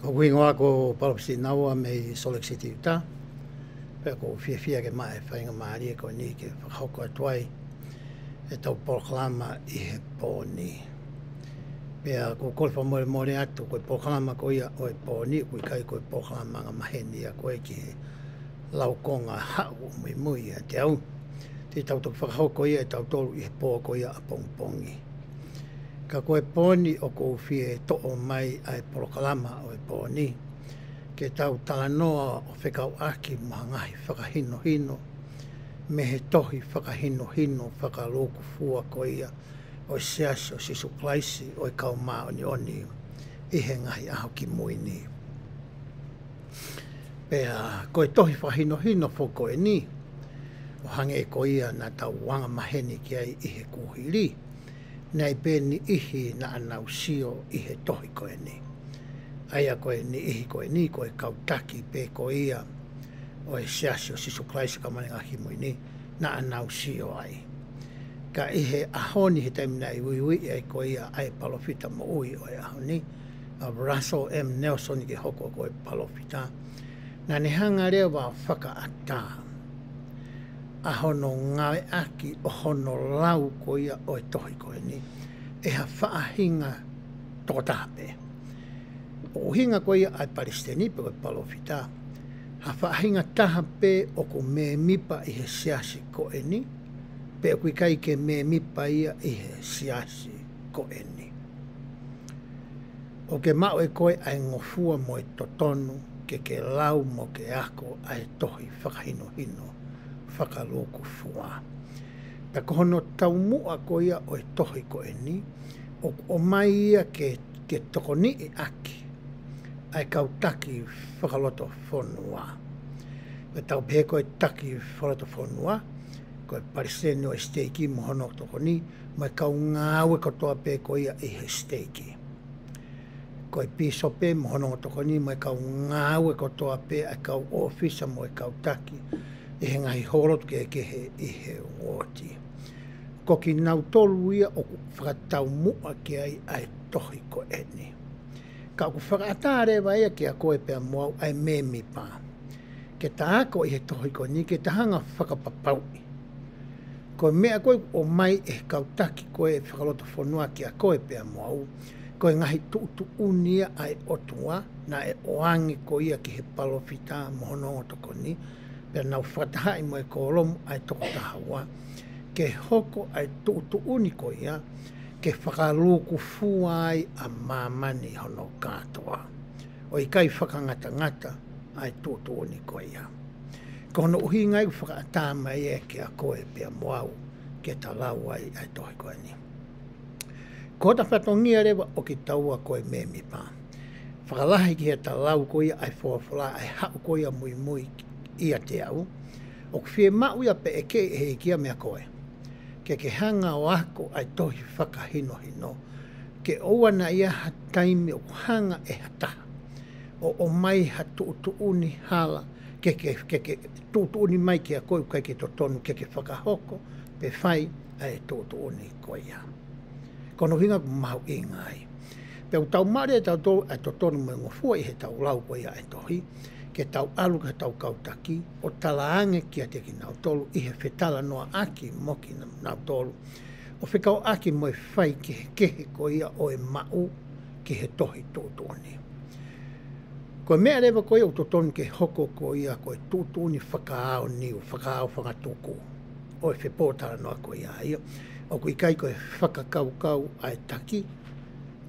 Wingoa ko palopsi naua me Salt Lake City, Utah. Pe ko fia ke mai whainga maari e ko ni ke whakahoko atuai e tau polokalama I he pōni. Pea ko kolfa more atu ko polokalama ko ia o e pōni, ko kai ko polokalama ngā maheni a koe ki he laukonga hau mui a te au. Te tau tuk whakahoko ia e tau tolu I he pō ko ia a pongpongi. Ka koe pōni o ko fie to'o mai ai polokalama o e pōni. Ke tau talanoa o whekau aki mahangahi whakahino me he tohi whakahino whakaloku fua ko ia o seasi o sisu plaisi o e kau maa oni I he ngahi aho ki muini. Pea koe tohi whakahino foko e ni o hange e ko ia na tau wanga maheni ki ai I he kuhiri. Nei pēni ihi na anau sio I he tohi koe ni. Aia koe ni ihi koe ni, koe kautaki pē ko ia o e seasi o sisu klaisi ka mani ngahi mui ni, na anau sio ai. Ka ihe ahoni he taimina I ui ai ko ia ai palofita mo ui o e ahoni. Russell M. Nelson ki hoko ko e palofita. Na ni hanga rea wa whaka ata. Ahono ngawe aki o hono lau ko ia o e tohi koe ni. E ha whaahinga toko tape. O hinga ko ia ai Palestini pe koe palofita. Ha whaahinga tahape o ko me mipa I he siasi ko e ni. Pe o kui kai ke me mipa ia I he siasi ko e ni. O ke mao e koe ai ngofua mo e totonu ke lau mo ke ako ai tohi whakahino whakaloku fua. Ta kohono tau mua ko ia o e tohi ko e ni, o mai ia ke tokoni I aki, ai kau taki whakaloto whonua. Me tau pē ko e taki whakaloto whonua, ko e pariseni o e steiki mohono tokoni, mai kau ngāwe kotoa pē ko ia I he steiki. Ko e pisope mohono tokoni, mai kau ngāwe kotoa pē ai kau ofisa mo e kau taki, I he ngahi horot ke he I he woti. Ko ki nau tolu ia o whakatau mua ki ai tohi ko e ni. Ka ku whakaatare wa ia ki a koe pia moau ai me mi pā. Ke ta ako I he tohi ko ni ke ta hanga whakapapaui. Ko mea koe o mai e kautaki koe whakaloto whanua ki a koe pia moau. Ko ngahi tuutu unia ai otua na e oangi ko ia ki he palofita mohono toko ni. Pea nau whatahai mo e kolomu ai toko tahawa, ke hoko ai tuutu uniko ia, ke whakaluku fuai a mamani hono katoa. O I kai whakangata ai tuutu uniko ia. Ko hono uhi ngai whakaata mai e ke a koe pia moau, ke ta lau ai tohi koe ni. Ko ta whatongia rewa o ki taua koe me mi pā. Whakalahi ki he ta lau ko ia ai whawhawhala ai hau ko ia mui ia te au, o whie mau ia pe eke he kia mea koe. Ke hanga o ako ai tohi whakahino, ke oana ia ha taimi o hanga e hataha. O mai ha tuutuuni hala, ke tuutuuni mai ki a koe kai ke totonu, ke whakahoko, pe whai ai tuutuuni koe ia. Kono hinga ku mahu I ngai. Pe tau mare tau tolu ai totonu mo ngofua I he tau lau koe ia ai tohi, ke tau alu ke tau kautaki, o talaange ki a te ki nau tolu, I he whetala noa aki moki nau tolu. O whekau aki mo e whai ki he kehe ko ia o e mau ki he tohi tūtuni. Ko mea rewa ko ia o totonu ke hoko ko ia ko e tūtuni whakaao niu, whakaao whakatuku. O e whepōtara noa ko ia ia. O ko I kai ko e whakakaukau ai taki,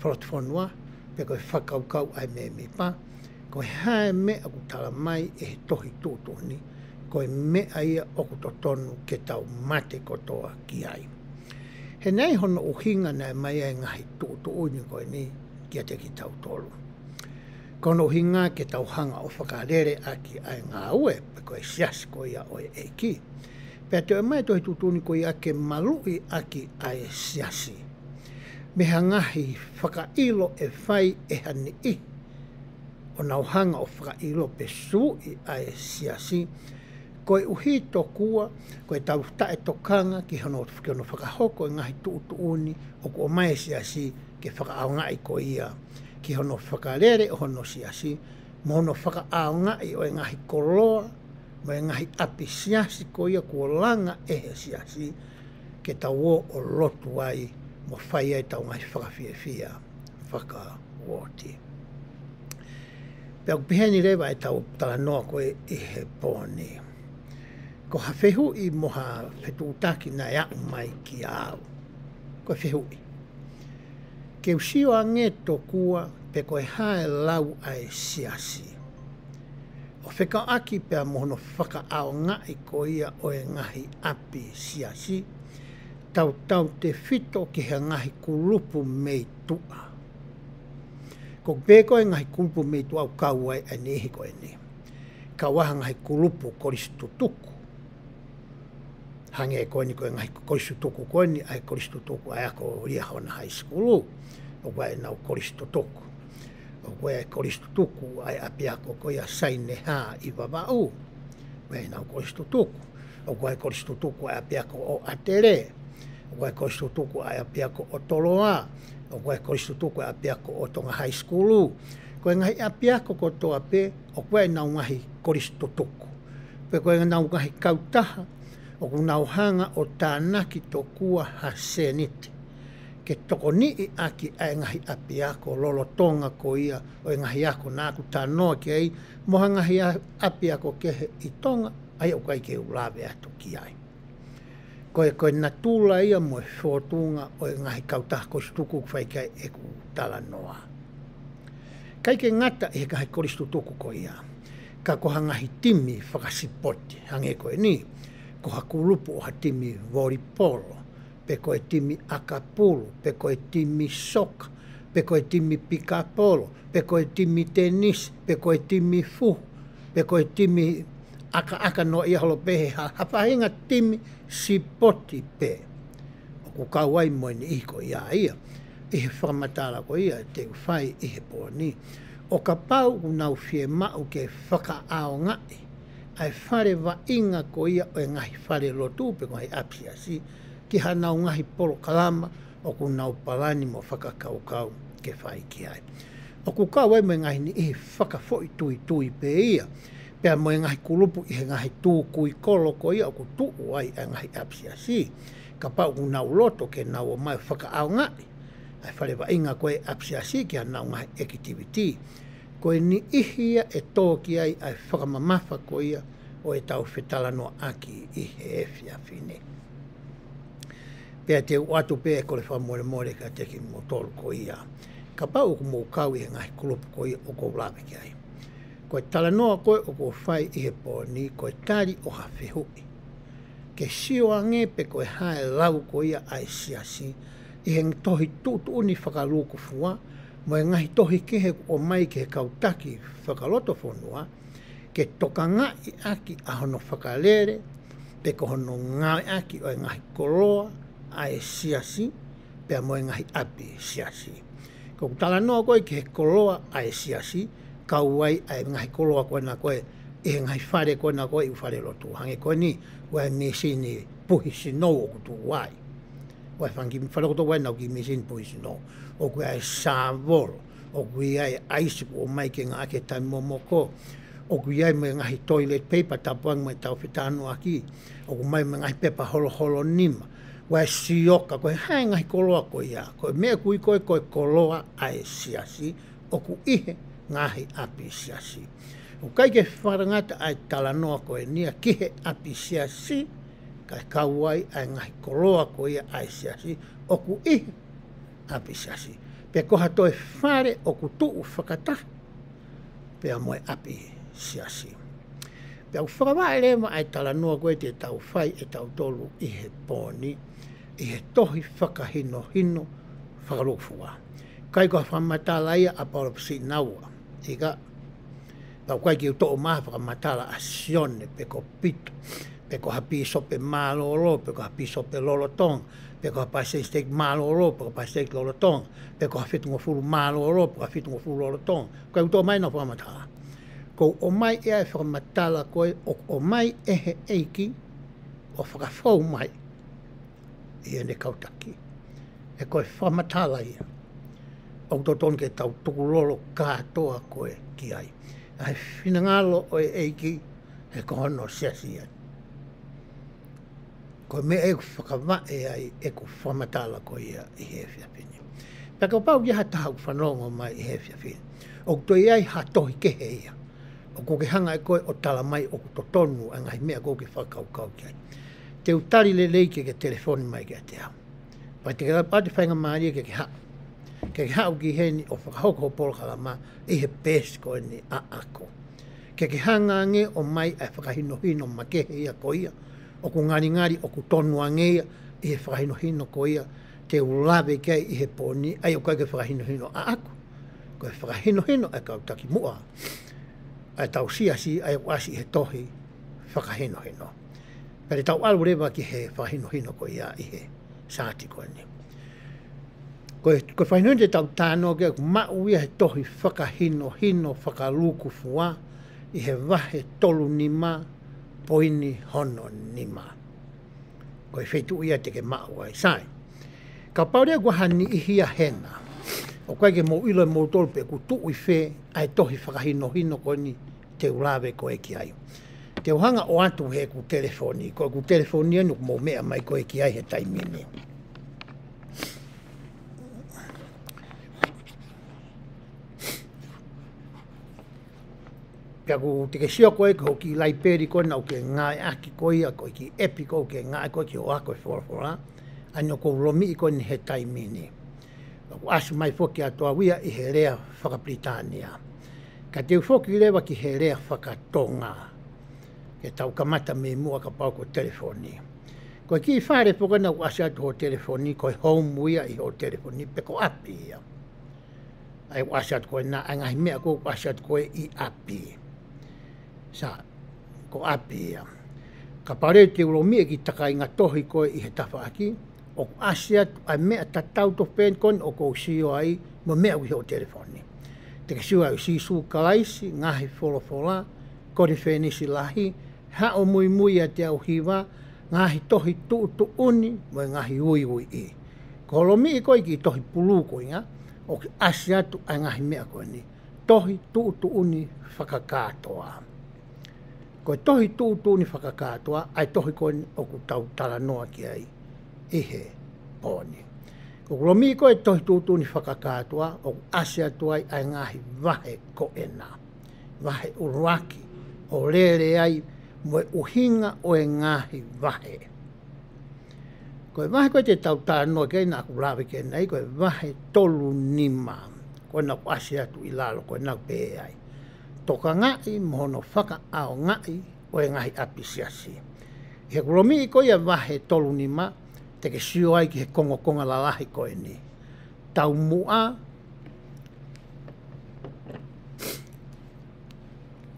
whakatwhanua, pe ko e whakaukau ai me me pā. Ko hae mea ku tala mai e he tohi tūtuni, ko mea ia o ku totonu ke tau mate kotoa ki ai. He nei hono uhinga nei mai e ngahi tūtuni koe ni ki a te ki tau tolu. Kono uhinga ke tau hanga o whakarere aki ai ngā ue, pe koe sias ko ia o e eki. Pea te mai tohi tūtuni ko ia ke malui aki ai siasi. Meha ngahi whakailo e whai e hani I. O nau hanga o whakailo pe sui ai siasi, koe uhi tokua, koe tau tae tokanga ki hono whakahoko e ngahi tuutuuni, o ko mai siasi ke whakaaonga I ko ia, ki hono whakarere o hono siasi, mo hono whakaaongai o ngahi koloa, mo ngahi api siasi ko ia kua langa ehe siasi, ke tau o lotu ai, mo whai ai tau ngahi whakawhiawhia, whakawoti. Pea upiheni rewa e tau tala noa koe i he pōni. Ko ha whehui mo ha whetutaki na ea mai ki au. Ko whehui. Ke usio ange to kua pe koe hae lau ai siasi. O wheka aki pea mohono whaka ao ngai ko ia o e ngahi api siasi. Tau te whito ki he ngahi kulupu mei tua. Ko peko e ngahi kulupu mei tua au kauai e nehi ko e ne. Kawaha ngahi kulupu koristu tuku. Hange e koe ni koe ngahi koristu tuku koe ni ai koristu tuku ai ako ria hona high school. O koe nau koristu tuku. O koe koristu tuku ai api ako koe a saine haa i wawau. Koe nau koristu tuku. O koe koristu tuku ai api ako o atere. O koe koristu tuku ai api ako o toloa. O koe koristu tuku ai api ako o tonga high school. Koe ngahi api ako ko toa pe, o koe nau ngahi koristu tuku. Pe koe nau ngahi kautaha, o ku nau hanga o tānaki to kua haseniti. Ke toko nii aki ai ngahi api ako lolo tonga ko ia, o ngahi ako nāku tānoa ki ai, moha ngahi api ako kehe i tonga, ai o kai ke ulawe atu ki ai. Koe na tūla ia mo e whotunga o ngahi kautaha koristuku kwhai kai e ku tala noa. Kai ke ngata e kahi koristuku ko ia. Ka koha ngahi timi whakasipoti, hange koe ni. Koha kulupu o ha timi volleyball, pe koe timi akapulu, pe koe timi soka, pe koe timi pikapolo, pe koe timi tenis, pe koe timi fuhu, pe koe timi aka no ia holo pehe hapahinga timi sipoti pe. O ku kauai mo ni iko ia. Ihe whamatala ko ia te whai ihe pōni. O ka pau ku nau fie mau ke whaka ao ngai. Ai whare wa inga ko ia o ngahi whare lotu pe ngahi apiasi. Ki ha nau ngahi polo kalama o ku nau palani mo whakakaukau ke whai ki ai. O ku kauai mo ngahi ni ihe whaka foi tui pe ia. Pea mo ngahi kulupu i he ngahi tūkui kolo ko ia o ku tuu ai a ngahi apiasi. Ka pau ku nau loto ke nau o mai whaka ao ngai. Ai whare wa inga koe apiasi ki a nau ngahi activity. Koe ni ihia e tōki ai ai whakamamafa ko ia o e tau whetala no aki i he efia whine. Pea te uatu pea ko le whamore ka teki mo tolu ko ia. Ka pau ku mō kau i he ngahi kulupu ko ia o kou lawe ki ai. Koe tala noa koe o kou whai i he pōni koe tari o hawhihui. Ke sio ange pe koe hae lau ko ia ai siasi i he tohi tuuni whakaluku fua, mo e ngahi tohi kehe o mai ke kautaki whakaloto whonua, ke toka ngai aki a hono whakalere, pe ko hono ngai aki o e ngahi koloa a e siasi, pe mo e ngahi api siasi. Ko tala noa koe ke he koloa a e siasi, kauai a e ngahi koloa koe na koe, i he ngahi whare koe na koe i whare lotu. Hange koe ni, wai mesini puhi sinou o kutu wai. Wai whangi wharakoto wai nau ki mesini puhi sinou. O koe ai sāvoro, o koe ai aisiku o mai ke ngā ake tai momoko, o koe ai me ngahi toilet paper tapuang mai tau whitānu aki, o koe mai me ngahi pepa holo nima, wai sioka, koe hae ngahi koloa koe ia, koe mea kui koe koloa ai siasi, o koe ihe ngahi api siasi. O kai ke wharangata ai tala noa koe nia kihe api siasi, kai kauai ai ngahi koloa koe ia ai siasi, o koe ihe api siasi. Pea koha toe whare o ku tuu whakata, pea moe api siasi. Pea u whakawae lewa ai tala noa koe te tau whai e tau tolu i he pōni, i he tohi whakahino whakarofua. Kai koha whamatala ia a paulapasi naua, ika, pau kai ki u tō maha whakamatala a sione pe ko pito, pe ko hapi sope mālolo, pe ko hapi sope lolotong, pe ko hapi steak mālolo, pe ko hapi steak lolotong, pe ko hapi tungo furu mālolo, pe ko hapi tungo furu lolotong. Kai u tō mai na whakamatala. Ko o mai e ai whakamatala koe, o mai ehe eiki, o whakawhau mai, i ene kautaki. E koe whakamatala ia. o toton ke tau tukulolo katoa koe ki ai. Ai finangalo o eiki he kohono siasia. Ko me e whakama e ai e ko whamatala ko ia i he whiawhine. Paka o pau ia tahau whanongo mai i he whiawhine. O toi ai hatohi kehe ia. O ko ke hanga e koe o tala mai o ko totonu a ngai mea ko ke whakaukau ki ai. Te utari le leike ke telefoni mai ke te hau. Pai te kera pati whainga maari ke hau. Ke hau ki heni o whakahoko o polkalama i he pēs koe ni a ako. Ke hanga nge o mai ai whakahinohino makehe ia ko ia. O ku ngari o ku tonu angea i he whakahinohino ko ia. Te ulawe kei i he pōni ai o kai ke whakahinohino a ako. Ko he whakahinohino ai kau taki mua. Ai tau siasi ai wasi he tohi whakahinohino. Pere tau alu rewa ki he whakahinohino ko ia i he sāti koe ni. Ko whainohino te tau tāno ke ku mau ia he tohi whakahinohino whakaluku fua i he wahe tolu nima poini hono nima. Ko whetu ia te ke mau ai sai. Ka paurea kua hani i hia hena. O kai ke mo ilo mo tolpe ku tuu i whe ai tohi whakahinohino koe ni te ulawe koe ki ai. Te uhanga o atu he ku telefoni. Ko ku telefoni anu mo mea mai koe ki ai he taimini. Pia ku te ke sio koe ko ki lai peri koe nau ke ngai aki koe ia koe ki epi koe ke ngai koe ki o a koe whora. Ano ko lomi koe ni he taimini. Ku asu mai foki atoa wia i he rea whakapritania. Ka te foki lewa ki he rea whakatonga. Ke tau kamata me mua ka pau ko telefoni. Koe ki whare poka na ku asu atu ho telefoni koe home wia i ho telefoni pe ko api ia. Ai ku asu atu koe na angahi mea ko ku asu atu koe i api. Sa, ko api ia. Ka pare te ulomi e ki takai ngā tohi koe i he tawhaaki. O ku asia ai mea tatau to pen kon o ko sio ai mo mea wi ho telefoni. Te ke sio ai si su kalaisi ngahi folofola kore fenisi lahi ha o mui mui a te au hiwa ngahi tohi tu uni mo ngahi ui ui i. Ko lomi i koe ki tohi pulu koe nga o ki asia tu ai ngahi mea koe ni tohi tu uni whakakatoa. Koe tohi tu uni whakakatoa ai tohi koe o ku tau tala noa ki ai. Ihe pōni. Ko lomi koe tohi tūtūni whakakātua o asia tuai ai ngahi wahe ko ena. Wahe uruaki o rere ai moe uhinga o e ngahi wahe. Koe wahe koe te tau tānoa kei nā ku lawe kei nei koe wahe tolu nima. Koe nā ku asia tu i lalo koe nā pē ai. Toka ngai mohono whaka ao ngai o e ngahi apisiasi. He lomi koe ia wahe tolu nima te ke sio ai ki he konga lalahi koe ni. Tau mua,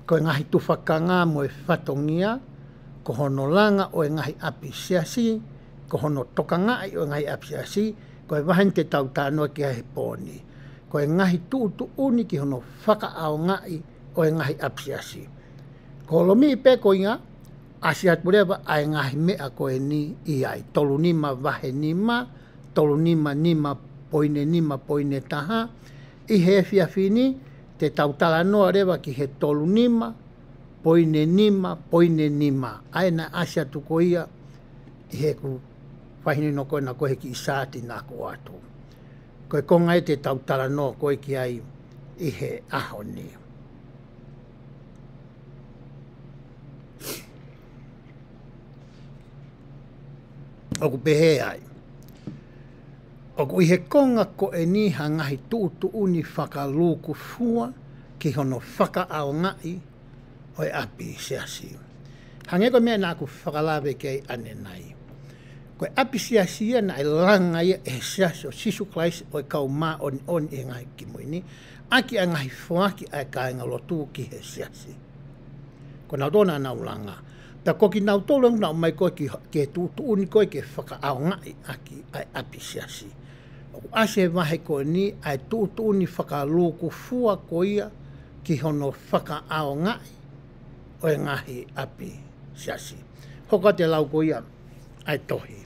koe ngahi tufakanga mo e whatongia, ko hono langa o e ngahi api siasi, ko hono tokangai o e ngahi api siasi, koe wahen te tau tānoa ki he pōni. Koe ngahi tuutu uni ki hono whaka ao ngai o e ngahi api siasi. Ko lomi i peko inga, asiat purewa ai ngahi mea koe ni i ai. Tolu nima wahe nima, tolu nima poine taha. I he whiawhini, te tautala noa rewa ki he tolu nima, poine nima. Ai na asiatu ko ia, i he ku whahini no koe na koe ki isaati nā ko atu. Koe kongai te tautala noa koe ki ai i he aho ni. Oku pehe ai. Oku i he konga ko e ni hangahi tuutu uni whakaluku fua ki hono whaka ao ngai o e api siasi. Hange ko mea nā ku whakalawe kei ane nai. Ko e api siasi ia na e langa ia e siasi o sisu klaisi o e kau mā oni e ngai ki muini. Aki a ngahi whaki a e kāinga lotu ki he siasi. Ko nā tōna nā ulanga. Ta koki nau tolong nau mai koe ke tuutu uni koe ke whaka ao ngai aki ai api siasi. O ase wahe koe ni ai tuutu uni whaka luku fua koe ia ki hono whaka ao ngai o e ngahi api siasi. Hoka te lau koe ia ai tohi.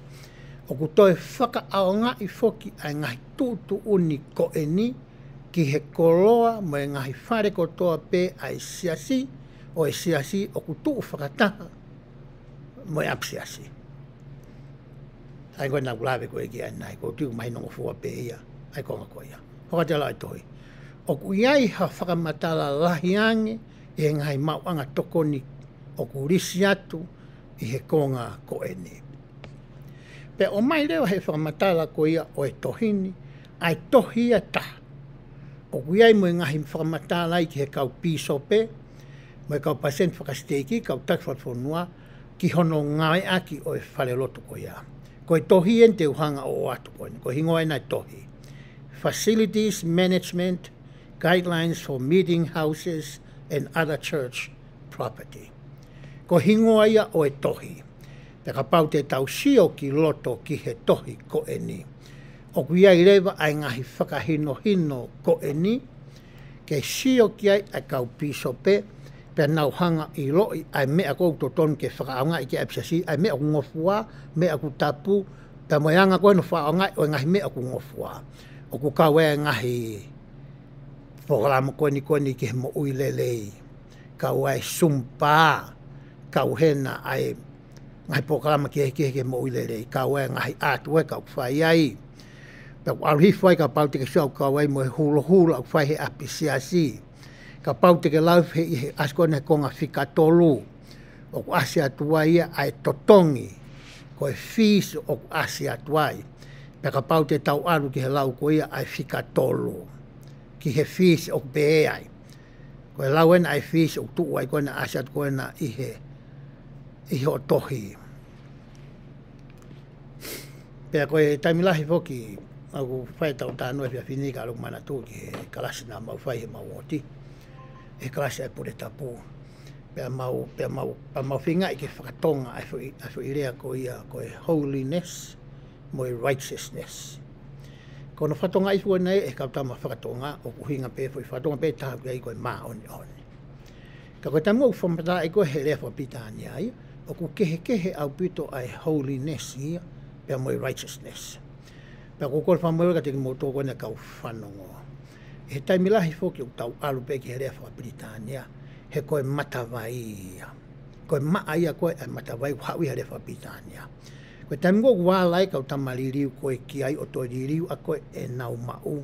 O ku toe whaka ao ngai foki ai ngahi tuutu uni koe ni ki he koloa mo e ngahi whare kotoa pe ai siasi o e siasi o kutu whakataha mo e apsiasi. Ai koe nā kulawe koe ki anai, ko tiu mai nongo fua pe ia, ai konga koe ia. Whakatela ai tohi. O ku iai ha whakamatala lahi ange, e ngai mauanga tokoni o ku risi atu i he konga ko e ni. Pe o mai leo he whakamatala ko ia o e tohini, ai tohi a ta. O ku iai mo e ngahi whakamatala i ki he kau piso pe, mo e kau pasen whakasteki, kau takwhawhonua, ki hono ngai aki o e whare loto ko ia. Ko e tohi en te uhanga o atu ko ni, ko hingoa e nai tohi. Facilities Management Guidelines for Meeting Houses and Other Church Property. Ko hingoa ia o e tohi. Pe ka pau te tau sio ki loto ki he tohi ko e ni. O ku iai rewa ai ngahi whakahino hino ko e ni, ke sio ki ai ai kau piso pe, pe nau hanga i loi ai mea kou to ton ke whakaonga i ke apsasi, ai mea ku ngofua, mea ku tapu, pe moeanga koe no whaonga o ngahi mea ku ngofua. O ku kau e ngahi whakalama koe ni ki he mo ui lelei. Kau ai sumpa, kau hena ai ngahi pokalama ki he mo ui lelei. Kau e ngahi atu e kau whai ai. Pe ku aruhifai ka pau te ke siau kau ai mo he hula au whai he api siasi. Ka pau te ke lau he asko ne konga whika tolu. O ku asi atua ia ai totongi. Ko e fees o ku asi atua i. Pe ka pau te tau alu ki he lau ko ia ai whika tolu. Ki he fees o ku pe ai. Ko e lau ena ai fees o tu ai ko ena asi atu ko ena i he o tohi. Pe ko e taimilahi foki aku whai tau tānua pia whinika alu mana tū ki he kalasi nā mau whai he mau oti. E kalasi ai pure tapu. Pea mau whinga i ke whakatonga ai fu i rea ko ia ko e holiness mo e righteousness. Ko no whatonga i fua nei e kautama whakatonga o kuhinga pe fu i whatonga pe taha kia i koe maa oni oni. Ka koe tamu au whamata i koe he rea whapitani ai o ku kehe au pito ai holiness ia pea mo e righteousness. Pea ko kore whamoe ka te ki mo tō koe na kau whanongo. He taimilahi foki o tau alu pe ki he rea whapitani ia. He koe matawai ia. Koe maa ia koe ai matawai haui he rea whapitani ia. Koe taimiko wālai kau tamaririu koe ki ai o toi ririu a koe e nau mau.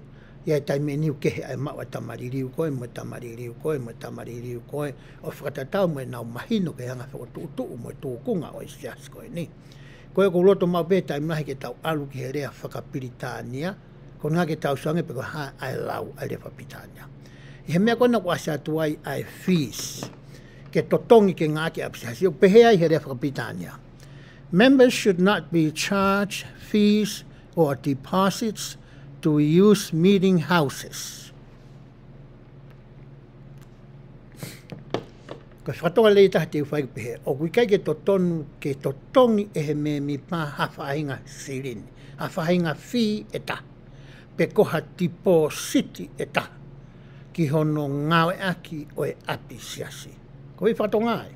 Ia taime niu kehe ai mau a tamaririu koe, mo tamaririu koe, mo tamaririu koe. O whakatatau mo e nau mahino ke hanga whakatuu mo e tūkunga o isias koe ni. Koe ko loto mau pe taimnahi ke tau alu ki he rea whakapiritania. Ko ngā ke tau sange pe ko ha ai lau ai rea whapitania. I he mea kona ko asa tuai ai fees. Ke totongi ke ngā ke apsihasi. O pehe ai he rea whakapitania. Members should not be charged fees or deposits to use meeting houses. Ko whatonga lei taha te uwhai pehe. O kuikai ke totongi e he me mi pā hawhainga sirini. Hawhainga fee e ta. Pe koha depositi e ta. Ki hono ngawe aki o e api siasi. Ko i whatonga ai.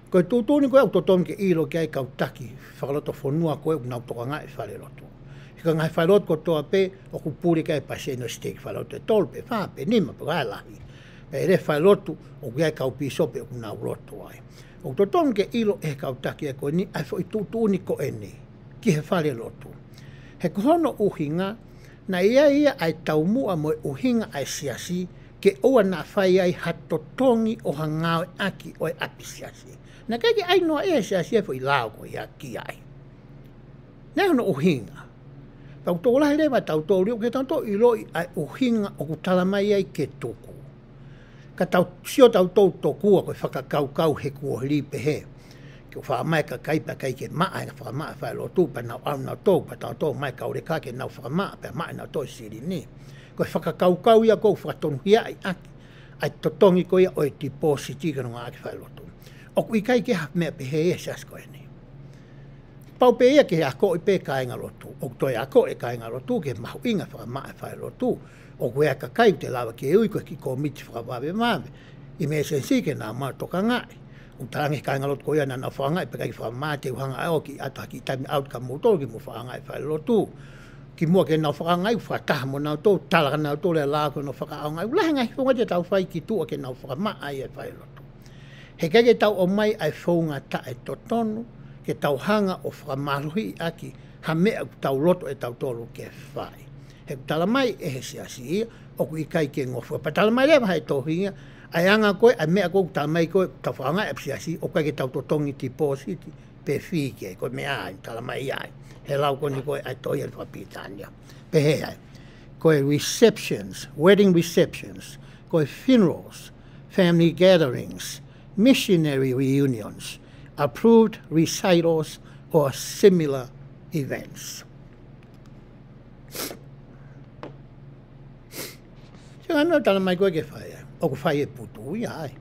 Ko e tūtūni koe au totongi ke ilo ki ai kautaki. Whakaloto whonua koe u nau toka ngai whare loto. Hika ngai whare loto kotoa pe o kupuri kai paseno stake whare loto e tolpe, whape, nima pe kai lahi. Pe ere whare loto o ki ai kaupiso pe u nau loto ai. O totongi ke ilo e kautaki e koe ni ai fo i tūtūni ko e ni. Ki he whare loto. He kohono uhinga na ia ai taumua mo e uhinga ai siasi ke oa na whai ai hatotongi o hangawe aki o e api siasi. Na kai ki ai noa e siasi e fo i lao ko ia ki ai. Nei hono uhinga. Pau tō lahi rewa tau tō rio ke tau i loi ai uhinga o kutalamai ai ke tuku. Ka tau sio tau tō kua koe whakakau he kua hiripe he. Ke whaamai ka kaipa kai ke maa e whakamai whai lo tū pa nau au nau tō pa tau tō mai kaure ka ke nau whakamai pa mai nau tō siri ni. Koe whakakau ia kou whakatonu hia ai aki. Ai totongi ko ia o e depositi ka nunga aki whai lo tū. O kui kai ke hap mea pehe e sias koe ni. Pau pe ia ke he ako i pe ka inga lotu. O toi ako e ka inga lotu ke mahu inga whakamai whai lotu. O koe aka kai te lawa ke ui koe ki komiti whakawawe mawe. I me sensi ke nā maa toka ngai. O tarangi ka inga lotu ko ia nā whaangai pe kai whakamai te uhanga ai o ki ato haki taimi out ka mōtoro ki mo whaangai whai lotu. ki mua ke nau whakangai whakataha mo nau tō talaka nau tō le lāko no whakaongai ulahe ngai whonga te tau whai ki tua ke nau whakama ai e whai loto. He kege tau o mai ai whonga ta e totonu ke tau hanga o whakamaruhi aki ha mea ku tau loto e tau tolu ke whai. He tala mai e he siasi ia o ku ikai ke ngofua. Pa tala mai lewa hai tohinga ai anga koe ai mea koe tala mai koe tau whanga e siasi o kai ke tau totongi ti pōsiti pe whike koe mea ai tala mai ai. He lau koni koe ai toi e whapitania. Pe he ai. Koe receptions, wedding receptions, koe funerals, family gatherings, missionary reunions, approved recitals or similar events. So I'm not telling my go get fire. O fire putu ai.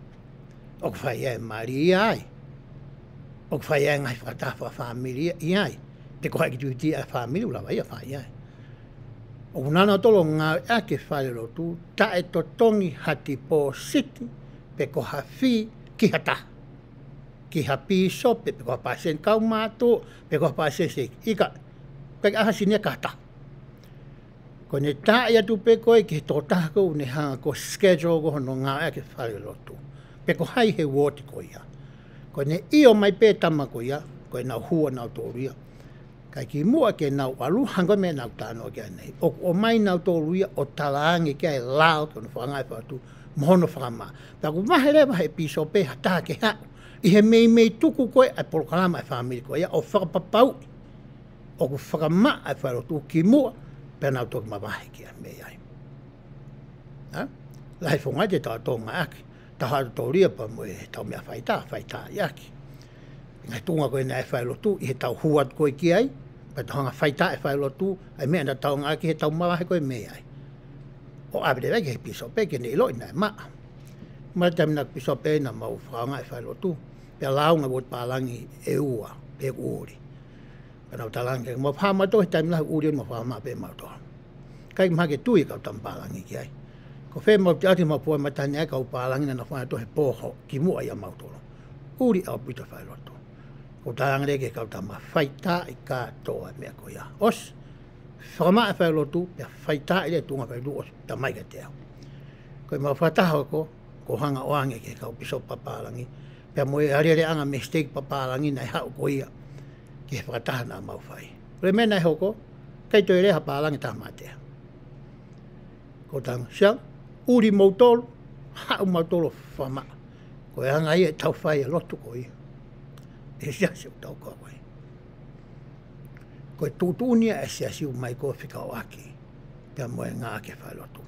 O fire mari ai. O fire ngai fata fa family ai. Te ko ki tu a family la vai fire. O nana tolo nga a ke fire lo tu ta e totongi hati po city pe ko hafi ki hata. Ki hapi so pe ko pasen kau mato pe ko pasen se ika. Pe a sine kata. Ko ne ta ia tu pe ko ke to ta ko ne ha ko schedule ko no nga ke fale lo tu pe ko hai he woti ko ia ko ne io mai pe tama ko ia ko na hua na to ria kai ki mua ke na alu hanga me na ta no ke nei o mai na to ria o talangi ke lao ko no fanga pa tu mono fama ta ko ma hele ba he piso pe ta ke ha I he mei tuku ko ai programa family ko ia o fa papau o ko fa ma ai fa tu ki mua pena to ma vai ki me ai ha lai fonga de ta to ma aki ta ha to ria pa mo ta me faita ya ki ngai tunga ko nei fa lo tu I ta huat ko ki ai pa ta nga faita e fa lo tu ai me na ta nga ki ta ma vai ko me ai o abre ve ki piso pe ki nei lo na ma tam na piso pe na ma fa nga fa lo tu pe la nga bot palangi e ua pe uri Pero talang mo phama to time la uri mo phama pe ma to kai ma ke tui ka tam palang ki ai ko fe mo ati mo po ma tanya ka palang na fa to he poho ki mu ai ma to uri a pita fa lo to ko talang le ke ka tam faita I ka to me ko ya os phama fa lo tu ya faita ile tu nga fa lu os ta mai ka te ko mo fata ko hanga oange ke ka piso papalangi pe mo ari anga mistake papalangi na ha ko ia ke whakatahana mau whai. Re mena hoko, kei toi reha pālangi tā mātea. Ko tanga, siang, uri mautolo, hau mautolo whama. Ko e anga ia tau whai e lotu ko ia. E sia siu tau kua koe. Ko e tūtūnia e sia siu mai ko whikao aki. Pea moe ngā ke whai lotu.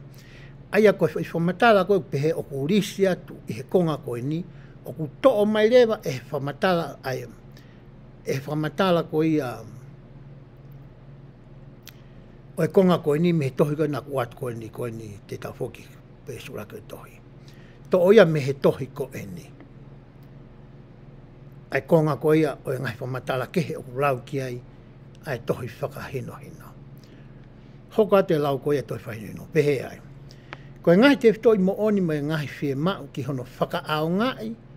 Aia koe whamatala koe pehe o ku urisi atu I he konga koe ni, o ku to'o mai rewa e whamatala ai e whamatala ko ia o e konga ko ni me tohi ko na kuat ko ni te tau foki pe sura ko tohi to o ia me he tohi ko ni ai konga ko ia o ngai whamatala ke he o lau ki ai ai tohi whakahino hoka te lau ko ia tohi whahinino pe he ai ko ngai te toi mo oni me ngai whie mau ki hono whakaao ngai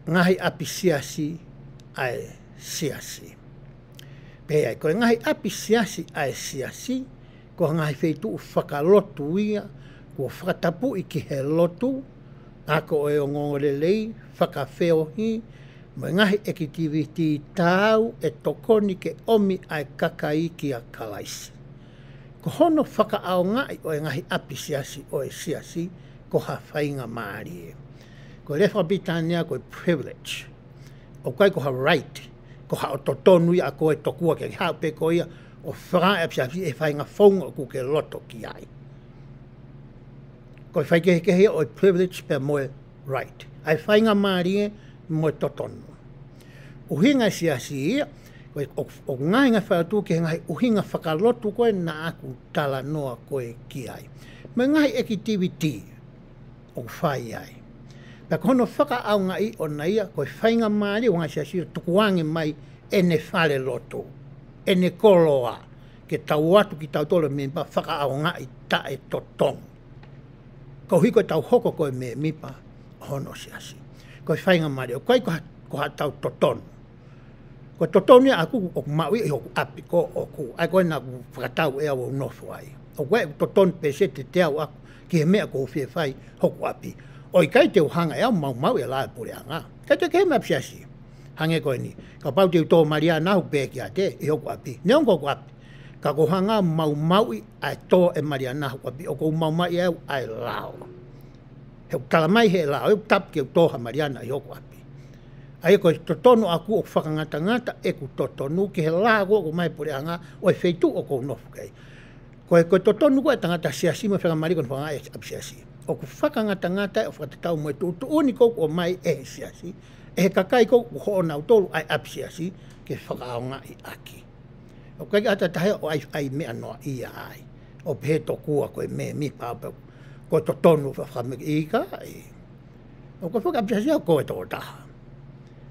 ngahi api siasi ai siasi. Pe ai ko ngahi api siasi ai siasi ko ngahi feitu whakalotu ia ko whakatapu I ki he lotu ako e o ngongorelei whakawheohi mo ngahi activity tau e tokoni ke omi ai kakai ki a kalaisi. Ko hono whakaao ngai o ngahi api siasi o e siasi ko hawhainga maari e. Ko le whapitania ko privilege. O kai ko ha right. Ko ha o totonu ia ko e tokua ke hao pe ko ia o whara e pia e whainga whonga ku ke loto ki ai. Ko whai ke he o privilege pe moe right. Ai whainga maari e moe totonu. Uhinga siasi ia o ngai ngā whaatu ke ngai uhinga whakalotu koe na aku tala noa koe ki ai. Me ngai activity o whai ai. Pea kono whakaau ngai o na ia koe whainga maari o ngai siasira tukuange mai e ne whale loto, e ne koloa, ke tau atu ki tau tolo me mpa whakaau ngai ta e totong. Ko hiko tau hoko koe me mipa hono siasi. Koe whainga maari o koe ko ha tau totonu. Ko totoni aku o maui o api ko o ku ai ko na whakatau e au no ai. O koe toton pe se te au aku ki he mea ko fie fai hoku api. O i kai te uhanga e au mau e la pure anga. Kai te ke me apsiasi. Hange koe ni. Ka pau te uto maria nahu pe ki a te i hoku api. Ne onko ko api. Ka ko hanga mau i ai to e maria nahu api. O ko mau e au ai lao. He kalamai he lao. E tap ki utoha mariana i hoku api. Ai ko totono aku o whakangata e ku totonu ki he lago o mai pure anga o e feitu o ko nofu kei. Ko totonu ko e tangata siasi mo whakamari kon whanga e siasi. O ku whakangata o whakatatau mo e tu uni ko o mai e siasi. E he kakai ko o ho na utolu ai siasi ke whakaonga i aki. O kai ata tahe o ai mea noa i ai. O pehe tokua ko e me mi pāpau. Ko totonu whakamari i kai. O ko whakapsiasi o ko e tō taha.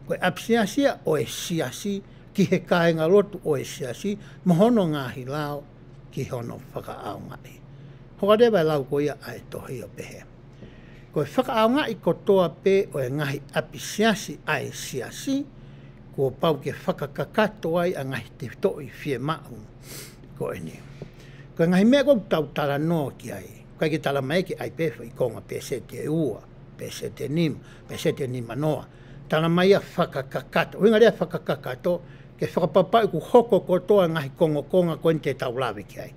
Ko apsiasia o e siasi ki he kāinga lotu o e siasi mohono ngāhi lao ki hono whakaaunga i. Hoka rewa lau ko ia ai tohi o pehe. Ko e whakaaunga i kotoa pe o e ngahi apsiasi ai siasi ko pau ke whakakakato ai a ngahi te toi fie mau ko e ni. Ko e ngahi mea kou tau tala no ki ai. Kai ke tala mai ki ai pefa i konga pe se te ua, pe se te nima noa. Tana mai a whakakakato. Winga rea whakakakato ke whakapapai ku hoko kotoa ngahi konga koen te tau lawe ki ai.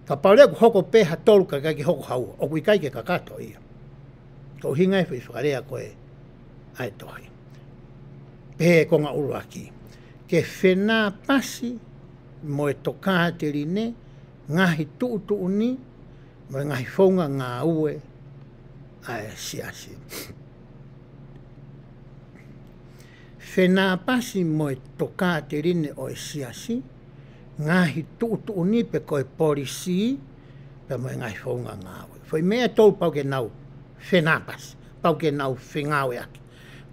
Ka paulea ku hoko peha tolu ka kai ki hoko haua. O kui kai ke kakato ia. Ko hinga e whakarea koe ai tohi. Pehe konga uruaki. Ke whenā pasi mo e tokaa te rine ngahi tuu ni mo e ngahi whaunga ngā ue ai siasi. Whenā pasi mo e tokaa te rine o e siasi, ngahi tuu ni pe koe polisi, pe mo e ngahi whaunga ngāwe. Whai mea tau pau ke nau whenā pasi, pau ke nau whengawe aki.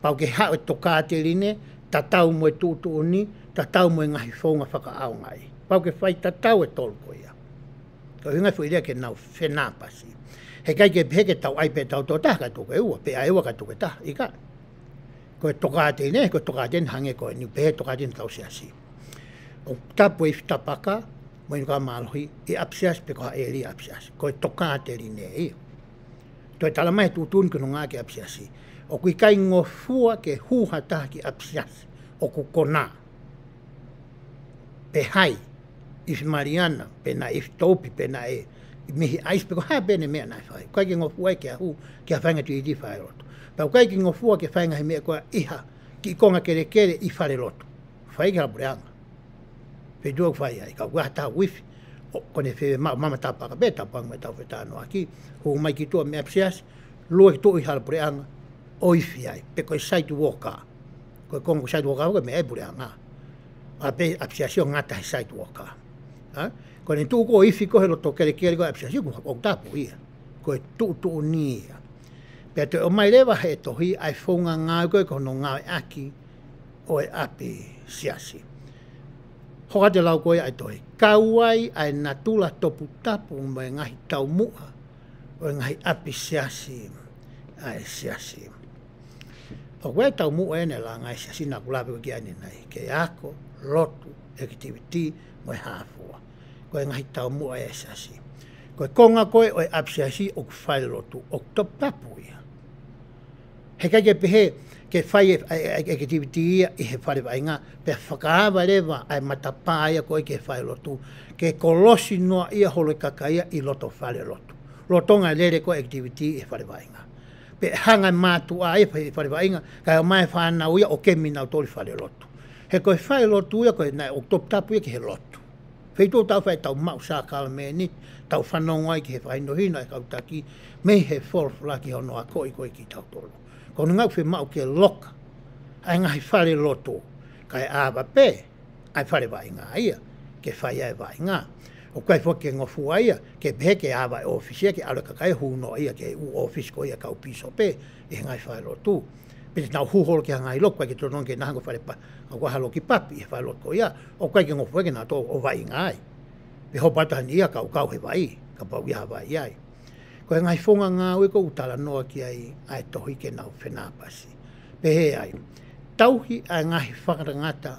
Pau ke hao e tokaa te rine, tatau mo e tuu ni, tatau mo e ngahi whaunga whakaau ngai. Pau ke whai tatau e tolu ko ia. Ko hinga whi rea ke nau whenā pasi. He kai ke peke tau ai pe tau tō taha ka tō ke ua, pe a ewa ka tō ke taha, ika. Ko e tokaa tēne, ko e tokaa tēne hange koe, ni pehe tokaa tēne tau siasi. O tapu e whitapaka, mo inu ka mālohi, e apsiasi pe koha e ri apsiasi. Ko e tokaa tēne ne e. To e talamai tūtūni kino ngā ke apsiasi. O kui kai ngofua ke huha taha ki apsiasi, o ku kona. Pe hai, if Mariana, pe na if Topi, pe na e, mihi ais pe koha pene mea nai whai. Kai ke ngofua e ke a hu, ke a whainga tu i di whai roto. Pau kai ki ngofua ke whainga he mea koa iha ki konga kere i whare lotu. Whai ki rapureanga. Whai duak whai ai, ka waha taha wifi. Kone whewe mama tāpaka pe tāpanga me tau whetano aki. Hu mai ki tua mea psiasi, lua ki tui harapureanga, o ifi ai. Pe koe saitu woka. Koe konga saitu woka koe me e pureanga. A pe a psiasi o ngata he saitu woka. Kone tuu ko ifi kohe loto kere koe a psiasi ko o tapu ia. Koe tuu ni ia. Pea te o mai rewa he tohi ai whaunga ngāu koe kono ngāu aki o e api siasi. Hoka te lau koe ai tohi. Kauai ai natula topu tapu mo e ngahi tau mua o e ngahi api siasi ai siasi. O koe tau mua ene la ngai siasi nā kulape ko ki ane nei. Ke ako, lotu, activity mo e hāfua. Koe ngahi tau mua e siasi. Koe konga koe o e api siasi o kuwhai lotu o top tapu ia. He kai ke pehe ke whai e activity ia i he whare wainga pe whakaawa rewa ai matapāia koe ke whai lotu ke kolosi noa ia holo kakaia i loto whare lotu. Lotonga lere koe activity i whare wainga. Pe hanga mātu a e whare wainga kai o mai whanau ia o ke minau tori whare lotu. He koe whai lotu ia koe nai o top tapu ia ki he lotu. Whaitō tau whai tau mau sākala me ni tau whanonga i ki he whainohina e kautaki me he wholflaki hono a koe ki tau tolo. Kono ngau whi mau ke loka, ai ngahi whare loto, kai āwa pē, ai whare vai ngā ia, ke whai ai vai ngā. O kai whoke ngofu ia, ke pehe ke āwa e ofisia, ke aluka kai huno ia, ke u ofis ko ia kau piso pē, e ngai whare loto. Pete nau huholo ke hangai loko, ke tonon ke nahango whare pa, au wahalo ki papi, e whare loto ia, o kai ke ngofu ke nā tō o vai ngā ai. Pe hopatahan ia kau he vai, ka pau ia vai ai. Ko e ngai whonga ngā ue ko utala noa ki ai tohi ke nau whenā pasi. Pe he ai, tauhi ai ngahi whakarangata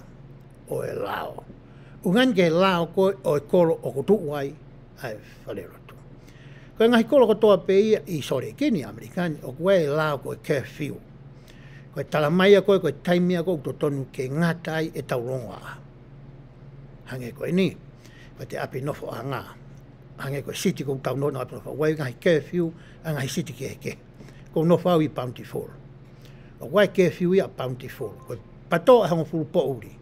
o e lao. Ungan ke lao ko o e kolo o ko tu ai ai whare roto. Ko ngai kolo ko toa pe ia i sore kini Amerikani o koe e lao ko e curfew. Ko e talamaia ko e taimia ko to tonu ke ngatai e tauronga. Hange ko e ni. Ko te api nofo a ngā. Hange ko e siti ko tau nona api nofo. Wai ngai curfew a ngai siti ke ke. Ko nofo au i Bountiful. O wai curfew i a Bountiful. Ko pato a hango fulu po uri.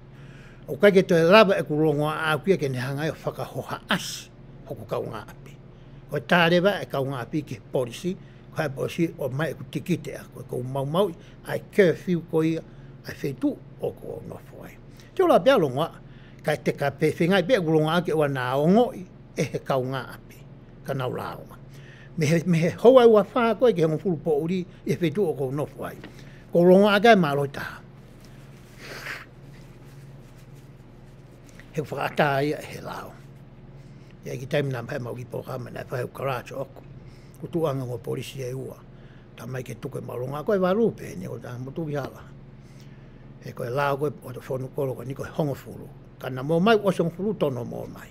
O kai ke te lava e kurongoa a kuia ke ne hangai o whakahoha asi. Hoku kaunga api. Ko tārewa e kaunga api ki polisi. Ko hai polisi o mai e ku tikite a. Ko mau ai curfew ko ia ai whetu o ko nofo ai. Te ola pia longoa. Kai te ka pe whengai pe kurongoa ake o nā ongoi e he kaunga api. Ka nau laonga. Me he hoa ua whaa koe ke hongo fulu po uri e whetu o ko nofo ai. Ko rongoa ake māloi taha. He whakata ia he lao. Ia ki taimi nā pai mau ki pōkama nā whaheu karacho oku. Ko tuanga ngō polisi e ua. Tā mai ke tuke maronga koe warupe ni o tā motu vihala. He koe lao koe o te whonu koro koe ni koe hongo fulu. Kana mō mai o song fulu tono mō mai.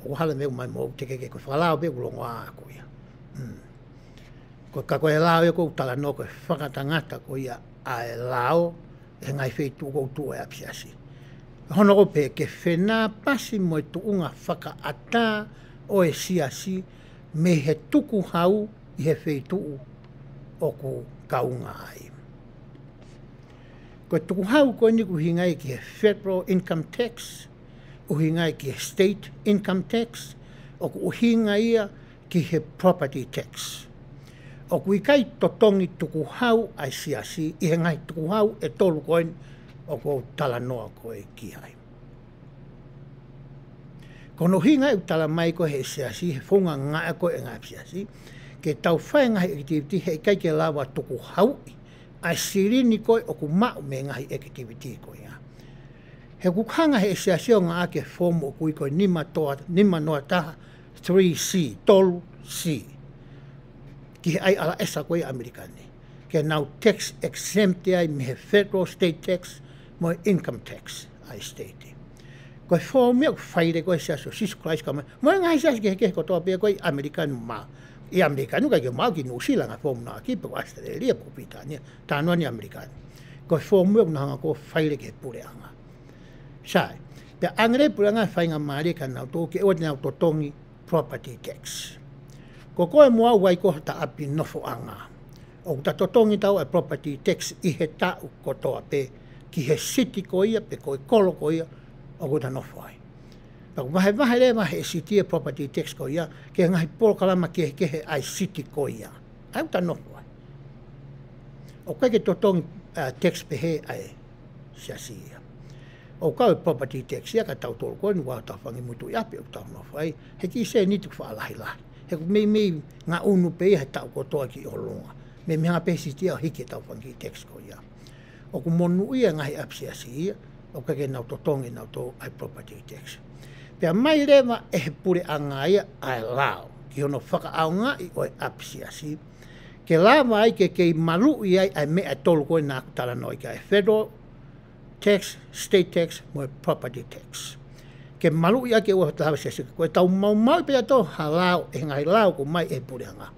O hala meu mai mō te keke koe whalao pe kulongo a koe ia. Koe ka koe lao e koe utala no koe whakatangata koe ia a e lao e ngai whetu kou tu e apsiasi. Hono ko pe ke whenā pasi mo e tuunga whakaata o e siasi me he tuku hau i he whetu o ku kaunga ai. Ko tuku hau ko ni ku hingai ki he federal income tax, uhingai ki he state income tax, o ku uhinga ia ki he property tax. O ku ikai totongi tuku hau ai siasi, i he ngai tuku hau e tolu koen o ko tala noa koe ki hai. Kono hinga u tala mai ko he siasi, he whunga ngā koe e ngā siasi, ke tau whae ngahi activity he kai ke lawa tuku hau, ai sirini koe o ku mau me ngahi activity koe ia. He kukanga he siasi o ngā ke form o kui koe nima noa taha 3C, tolu C. Ki he ai ala esa koe Amerikani. Ke nau tax exempt ai me he federal state tax, mo income tax ai state. Koe whomea ku whaire koe siaso, Jesus Christ kama. Mo ngai siaso ke heke kotoa pia koe Amerikanu maa. I Amerikanu kai ke maa ki New Zealand a whomna ki pe ko Australia po Pitania. Tānoa ni Amerikanu. Koe whomea ku nahanga ko whaire ke pureanga. Sai. Pe angre pureanga whainga maare ka nau tō ke o te nau totongi property tax. Ko koe mua wai ko ta api nofo anga. O ta totongi tau e property tax i he tau kotoa pe ki he city ko ia, pe koe kolo ko ia, o kuta nofo ai. Pako wahe le wahe e city e property tax ko ia, ke ngahi polo kalama ke he ai city ko ia. Ai uta nofo ai. O kai ke totongi tax pe he ai siasi ia. O kai property tax ia ka tau tolo koe, ni wā tau whangi mutu ia pe o tau nofo ai. He ki se ni tuku whaalahi lahi. He ku mei ngā unu pe ia he tau kotoa ki o longa. Me miha pe city au hiki tau whangi tax ko ia. O ku monu ia ngahi apsiasi ia, o kake nau totongi nau tō ai property tax. Pea mai rewa e he pure anga ia ai lao, ki hono whakaau ngai o e apsiasi. Ke lawa ai ke kei maru ia ai mea tolu koe nā kutara noi ka e federal tax, state tax, mo e property tax. Ke maru ia ke ua tawa siasi, koe tau mau pia tō halao e ngai lao ko mai e pure anga.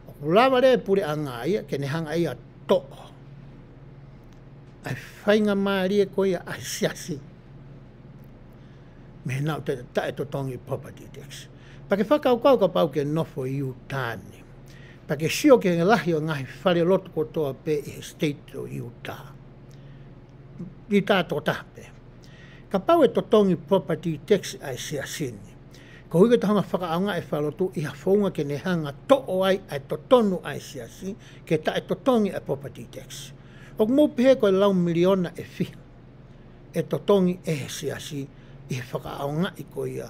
O ku lawa re pure anga ia, ke ne hanga ia to'o. Ai whainga maarie koe ia ai siasi. Me nau te tae totongi property tax. Pake whakaukau ka pau ke nofo i Utani. Pake sio ke lahi o ngahi whare lotu kotoa pe i state o Utah. I tātou tape. Ka pau e totongi property tax ai siasini. Ko hui ka hanga whakaanga e whalotu i hawhaunga ke ne hanga to'o ai ai totonu ai siasi ke tae totongi ai property tax. O mō pehe koe lau miliona e whiha. E totongi e he siasi i he whakaonga i koe ia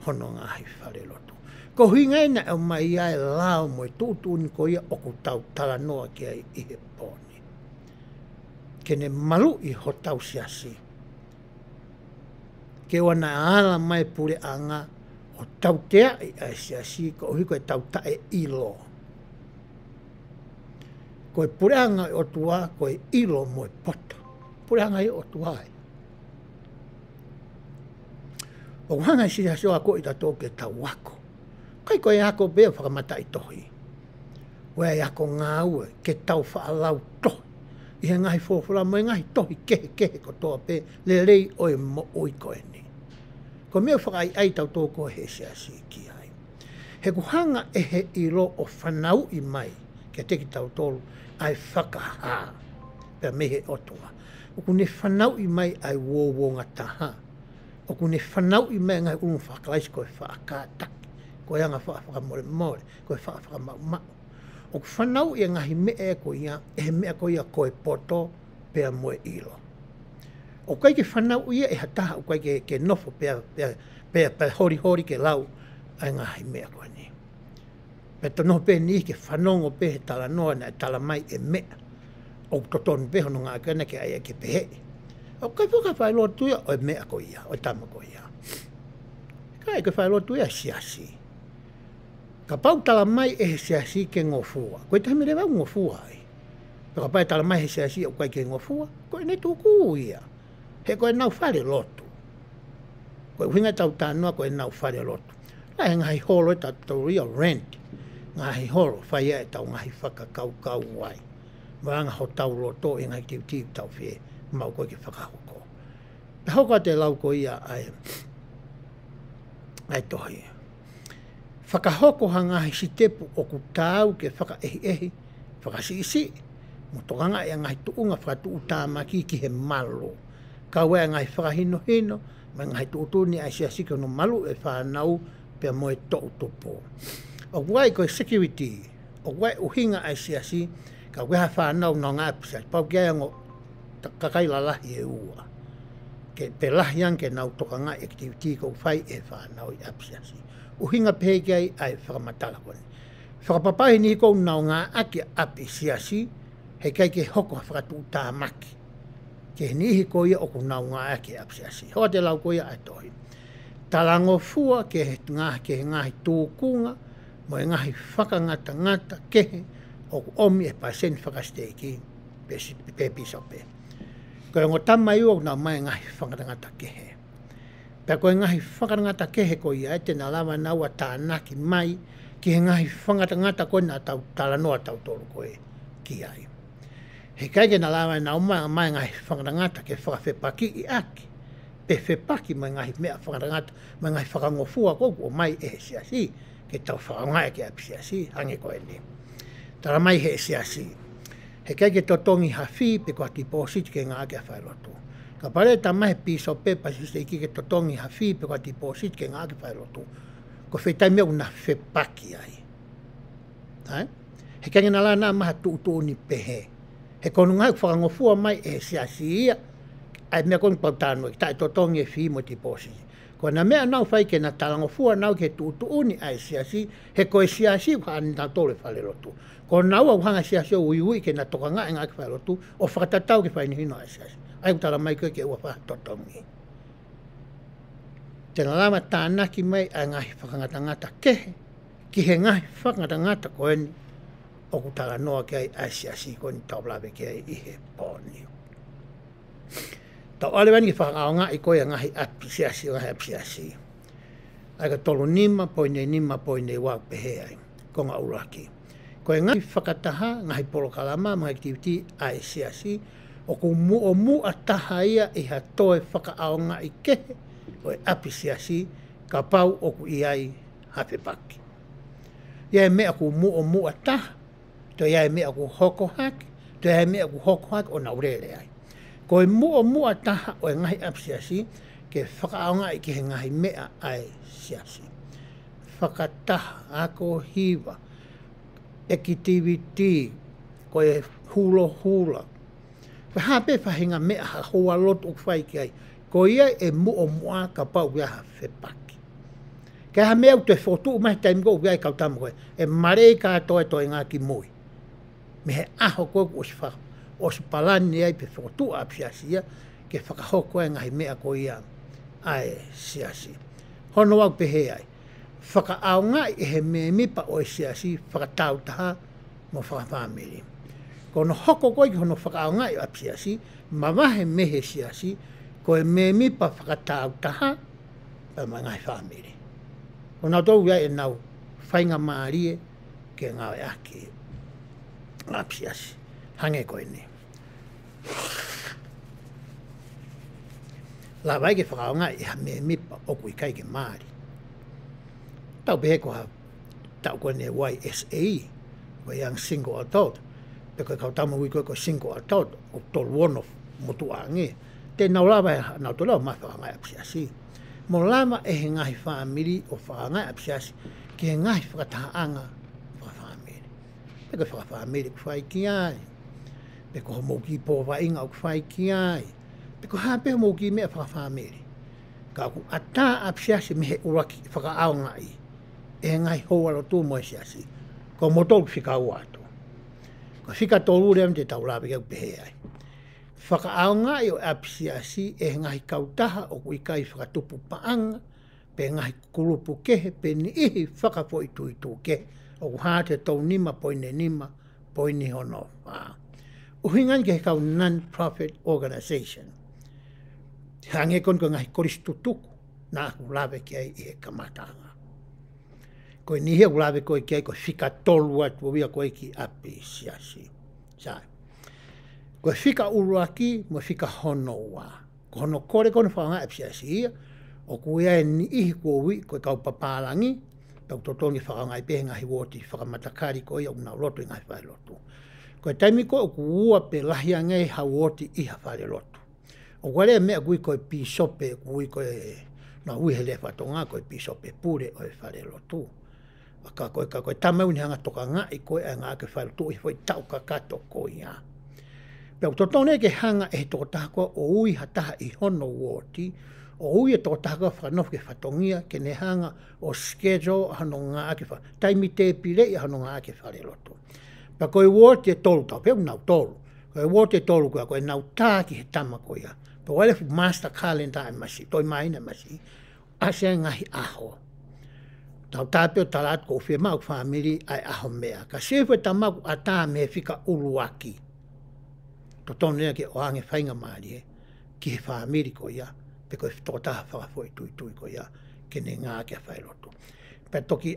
hono ngahi whare lotu. Ko hui ngai na e mai ia e lao mo e tūtūni koe ia o ku tau tala noa ki ai i he pōni. Ke ne malu i ho tau siasi. Ke wana ala mai pure anga o tau tea i ai siasi ko hui koe tau tae ilo. Koe pureanga i o tua, koe ilo mo e pota. Pureanga i o tua ai. O hanga si so ako i tato ke tau wako. Kai koe ako bea whakamata i tohi. Wea ako ngā ue ke tau whaalau tohi. I he ngahi fōwhura mo i ngahi tohi kehe ko toa pe le rei oe mo oi koe ni. Ko mea whakai ai tau tō koe he siasi ki ai. He kuhanga e he i ro o whanau i mai ke teki tau tōru ai whakaha pia mehe otoa. O kune whanau i mai ai wōwōnga taha. O kune whanau i mai ngai unu whakalaisi koe whaakātaki. Koe anga whakamore more, koe whakamau mau. O whanau i ngahi mea ko ia, e mea ko ia koe poto pia moe ilo. O kai ke whanau ia e hataha o kai ke nofo pia hori ke lau ai ngahi mea koe ni. Pea tono pe ni ke whanongo pe he tala noa na tala mai e mea. O totonu pe hono ngā kena ke aia ke pehe. O kai puka whai loa tuia o e mea ko ia, o e tama ko ia. Kai ke whai loa tuia siasi. Ka pau tala mai e he siasi ke ngofua. Koe tahi mere wau ngofua ai. Ka pai tala mai he siasi o kai ke ngofua. Koe ne tuku ia. He koe nau whare lotu. Koe uhinga tau tānoa koe nau whare lotu. Lai ngahi holo e tau ria rent. Ngahi holo whai e tau ngahi whakakau wai. Maranga ho tau loto e ngahi tiu tau whie. Mau koe ke whakahoko. Pe hoka te lau ko ia ai tohi. Whakahoko hangahi si tepu o ku tāu ke whaka ehi, whakasi. Mo tokanga e ngahi tuunga whakatu utāmaki ki he malo. Ka wea ngahi whakahino, ma ngahi tuutuni ai siasika no malu e whanau pia moe to'u tupo. O wai koe security, o wai uhinga ai siasi, ka wea whanau no ngā pisa, pau kia ngo kakaila lahi e ua. Ke pe lahi anke nau tokanga activity ko whai e whanau i apsiasi. Uhinga pehekai ai whakamatala kone. Whakapapahi ni kou nau ngā ake api siasi, he kai ke hoko whakatu tāmaki. Ke nihi ko ia o ku nau ngā ake api siasi. Hoa te lau ko ia ai tohi. Talango fua ke he ngahi tūkunga, mo e ngahi whakangata kehe, o ku omi e pasen whakasteki, pe piso pe. Ko e ngotama iu o nau mai ngahi whakangata kehe. Pea koe ngahi whakarangata kehe ko ia e tēnā lawa naua tānaki mai ki he ngahi whangatangata koe nā tau talanoa tau tolu koe ki ai. He kai ke nā lawa nau mai ngahi whakarangata ke whakawhepaki i aki. Pe whepaki mai ngahi mea whakarangata mai ngahi whakangofua koku o mai e siasi ke tau whakangai ke api siasi hange koe ni. Tara mai he siasi. He kai ke totongi hawhi pe kua tipositi ke ngā ake a whailotu. Ka pare ta mai piso pepa si se iki ke totongi hawhi pe kua tiposit ke ngā ke whailotu. Ko whetai mea una whepaki ai. He kange na la nā maha tuutu ni pehe. He konu ngai whakangofua mai e siasi ia. Ai mea konu pau tānoi, tai totongi e whi mo tiposit. Ko na mea nau whai ke na talangofua nau ke tuutu ni ai siasi, he koe siasi whaani nā tole whalelotu. Ko nau au hanga siasi o ui ke na toka ngā e ngā ke whalelotu, o whakatatau ke whaini hino ai siasi. Ai utala mai koe ke ua whaha totongi. Tēnā lama tānaki mai ai ngahi whakangatangata kehe, ki he ngahi whakangatangata koe ni, o kutala noa ke ai siasi koe ni tau lawe ke ai i he pōni. Tau ale wani ki whakao ngā i koe ngahi api siasi, ngahi api siasi. Ai ka tolu nima poine wau pehe ai, ko ngā uraki. Koe ngahi whakataha, ngahi polokalama, mga activity ai siasi, o ku mua taha ia i ha toe whakaao ngā i kehe, o e api siasi, ka pau o ku iai hawhepaki. Ia e mea ku mua taha, to ia e mea ku hoko haki, to ia e mea ku hoko haki o naurere ai. Ko e mua taha o e ngahi api siasi, ke whakaao ngā i ke he ngahi mea ai siasi. Whakataha, ako hiwa, activity, ko e hula. Hape whahinga mea ha hoa lotu whai ki ai. Ko ia e mua ka pau ia ha whepaki. Kei ha mea te whotu mai taimi ko ia i kautamu koe. E marei ka toe ngā ki mui. Me he aho koe o si whaka. O si palani ai pe whotu a siasia. Ke whakahoko e ngahi mea ko ia ai siasi. Hono au pehe ai. Whakaao ngai e he mea mipa o siasi whakatau taha mo whakawhamiri. Kono hoko koe ki hono whakaao ngai o siasi, mawahe mehe siasi, koe me mipa whakatau taha, ma ngai family. O nau tau ia e nau whainga maarie ke ngā e ake ngā piasi. Hange koe ni. La vai ke whakaonga i ha me mipa o kui kai ke maari. Tau behe ko ha tau koe ne YSA, ko young single adult. Peko kau tamu ui koe ko single adult o tolu ono motu ange. Te nau lava nau to lau mai whakaonga e piasi. Mo lama e he ngahi whaamiri o whakaonga e piasi ki he ngahi whakataanga whaamiri. Peko whaamiri ku whai ki ai. Peko ho mouki po wainga o ku whai ki ai. Peko hape ho mouki mea whakawhamiri. Ka ku ata a piasi me he uraki whakaaonga i. E ngai houalo tū moe siasi. Ko motou whika uato. Ko whika tōru reo te tau lawe keu pehe ai. Whakaaonga i o apsiasi e ngai kautaha o kui kai whakatupu paanga. Pe ngai kurupu kehe pe ni ihi whakafo i tui kehe. O kuhate tau nima poini hono. Uhingan ke kau non-profit organisation. Hange kon ko ngai koristu tuku. Nā ku lawe ki ai i e kamatanga. Koe ni hea ulawe koe ki ai ko whika tolu atu wia koe ki api siasi. Sai. Koe whika uruaki mo whika hono ua. Ko hono kore kono whaanga api siasi ia. O kuea e ni ihi kua ui koe kau papalangi. Tau totongi whakaonga i pehe ngahi woti whakamatakari koe au nau loto i ngahi whai lotu. Koe taimi koe o kuua pe lahi angai hau woti iha whare lotu. O wale mea kui koe pisope kui koe na ui he le whatonga koe pisope pure o e whare lotu. Ka koe tamau ni hanga toka ngā i koe a ngā ke whare tu i hoi tau kakato koe ia. Pea totone ke hanga e toko taha koe o ui hataha i hono woti, o ui e toko taha koe whanof ke whatongia ke ne hanga o schedule hano ngā ke whare, taimi te pire i hano ngā ke whare lotu. Pea koe woti e tolu tau, pea nau tolu. Koe woti e tolu koe nau tā ki he tama koe ia. Pea wale fu master calendar e masi, toi maina masi, asea ngahi aho. Tau tāpeo talat ko whia mau whamiri ai aho mea. Ka sewe tamaku a tā me whika uluaki. To tonu ke o ange whainga maari ki he whamiri ko ia. Pe koe toko taha whakafoi tui ko ia. Ke ne ngā ke whairoto. Pe toki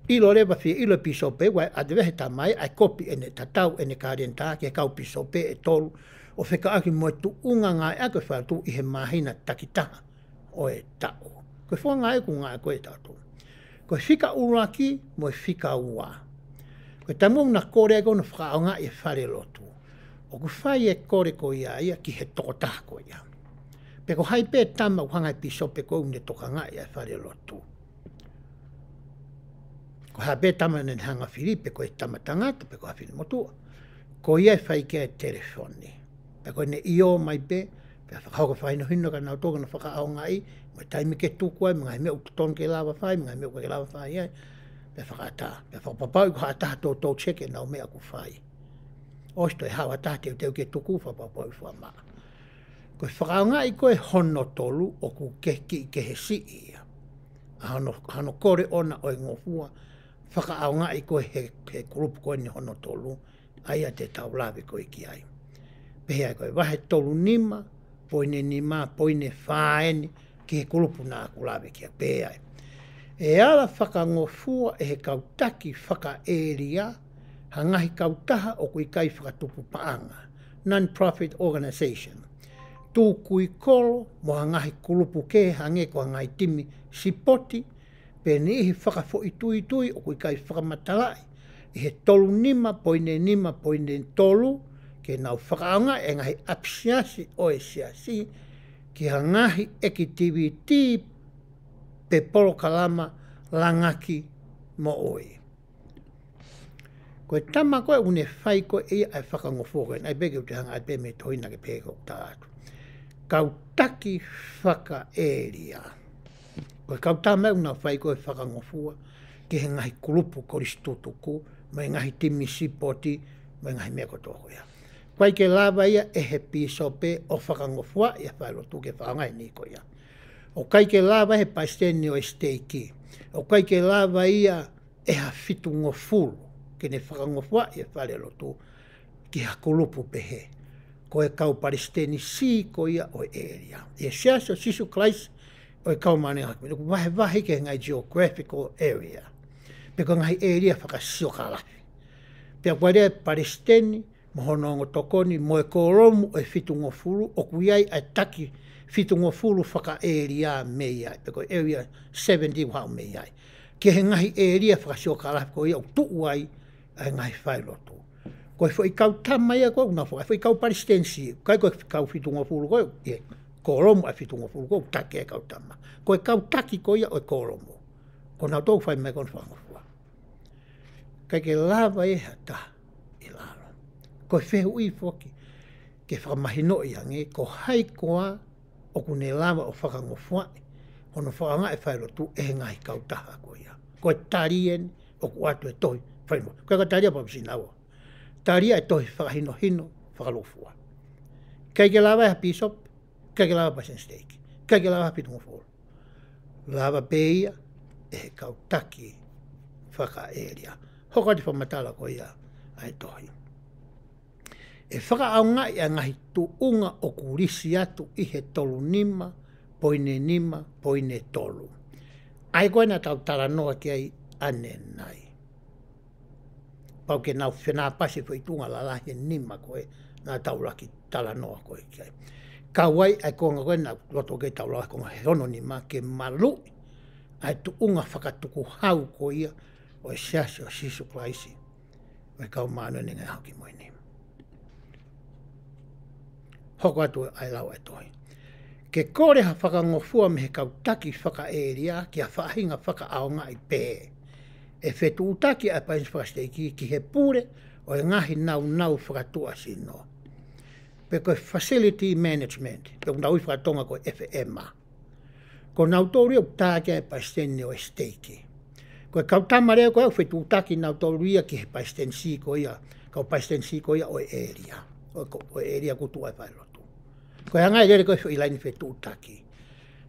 ilo rewa whia ilo pisope wai a te wehe tamai ai kopi ene tatau ene kārenta ke kau pisope e tolu. O whika aki moe tu unga ngā e ake whairoto i he mahina takitaha o e tau. Koe whonga e ku ngā e koe tatu. Koe whika uraki, mo e whika ua. Koe tamu na kore ko na whakaonga i whare lotu. O ku whai e kore ko ia ia ki he tokotaha ko ia. Pe ko hai pe tama uhanga i pisope ko une tokanga i whare lotu. Ko hai pe tama ne hanga whiri, pe ko e tama tangata, pe ko hai whiri motua. Ko ia e whai ke telefoni. Pe ko ne io mai pe, pe whakauka whai no hino ka nau toka na whakaonga i, mai taimi ke tuku ai, mga mea ututon ke lawa whai, mga mea ke lawa whai ai, pe whakata, pe whakapapau i whakata tō tō cheke nau mea ku whai. Osto e hawa tā teu ke tuku whakapapau i whamaa. Koe whakaonga i koe hono tolu o ku keki ke he si ia. Hano kore ona o i ngofua, whakaonga i koe he kurupu koe ni hono tolu, aia te tau lawe koe ki ai. Pehea koe wahe tolu nima, poine nima, poine whaeni, ki he kurupu nā kulawe kia pēai. E ala whakangofua e he kautaki whakaeria, hangahi kautaha o kui kai whakatupu paanga, non-profit organisation. Tū kui kolo, mo hangahi kurupu ke hange ko hangai timi sipoti, pe ni ihi whakafo i tui o kui kai whakamatalai, i he tolu nima, poine tolu, ke nau whakaonga e ngahi apsiasi o e siasi, ki hangahi activity pe polo kalama langaki mo oi. Koe tama koe une whai koe ia ai whakangofo koe, ai peke uti hanga ai pe me toina ke peke o tātu. Kautaki whakaeria. Koe kautama una whai koe whakangofua, ki he ngahi kurupu koristutuku, mai ngahi timi sipoti, mai ngahi mea kotoko ia. Koe ke lava ia e he pisope o whakangofua ia whairotu ke whaongai niko ia. O kai ke lava he paisteni o esteiki. O kai ke lava ia e ha fitu ngofulu, ke ne whakangofua ia whairotu ki ha kurupu pehe. Koe kau paisteni si ko ia o area. E siaso sisu Christ o e kaumane haki. Nuku wahe ke ngai geographical area. Peko ngai area whakasio kalafi. Pea warea Palestini, mohonongo tokoni, moe koromu o e fitungo furu, o kuiai ai taki fitungo furu whaka area mei ai. Peko area 70 whao mei ai. Ke he ngahi area whakasio kalafi ko ia o tuu ai ai ngahi whailotu. Ko e fo i kau tamai a koe una fo, e fo i kau Palestinsi, kai koe kau fitungo furu koe, e koromu ai fitungo furu koe, taki e kau tama. Ko e kau taki ko ia o e koromu. Ko nau tau whai mai kon whangofua. Kai ke lava e hata i lalo. Ko e whehu i foki, ke whakamahino i ange, ko hai koa o kune lava o whakangofua, hono whakanga e whailotu e ngahi kau taha ko ia. Ko e tarien o kuatu e tohi, whaino. Ko e ka taria papisi naua. Taria e tohi whakahino hino, whakalofua. Kai ke lava e bishop, kai ke lava pasen steak, kai ke lava pitungo folo. Lava beia e he kautaki whaka area. Hoka te whamatala ko ia ai tohi. E whakaaunga i a ngahi tuunga o kurisi atu i he tolu nima, poine nima, poine tolu. Ai koe na tau tala noa ki ai ane nai. Pau ke nau whenā pasi fo i tunga la lahi nima koe na tau laki tala noa koe ki ai. Kawai ai konga koe na loto ke tau laki konga he hono nima ke malu ai tuunga whakatuku hau ko ia o e siasi o sisu praisi. O e kau manu ni ngai hauki moe nima. Hoko atu ai lau ai tohi. Ke kore ha whakangofua me he kautaki whaka area ki a whaahinga whaka aonga i pē. E whetu utaki a pains whakasteiki ki he pure o e ngahi nau whakatua sino. Pe koe facility management, pe nau i whakatonga koe FMA. Ko nau tōria u tākia e paisteni o e steiki. Koe kautamarea koe au whetu utaki nau tōria ki he paistensi ko ia, kau paistensi ko ia o e area. O e area kutu ai whailotu. Koe hanga i lere koe i laini whetu utaki.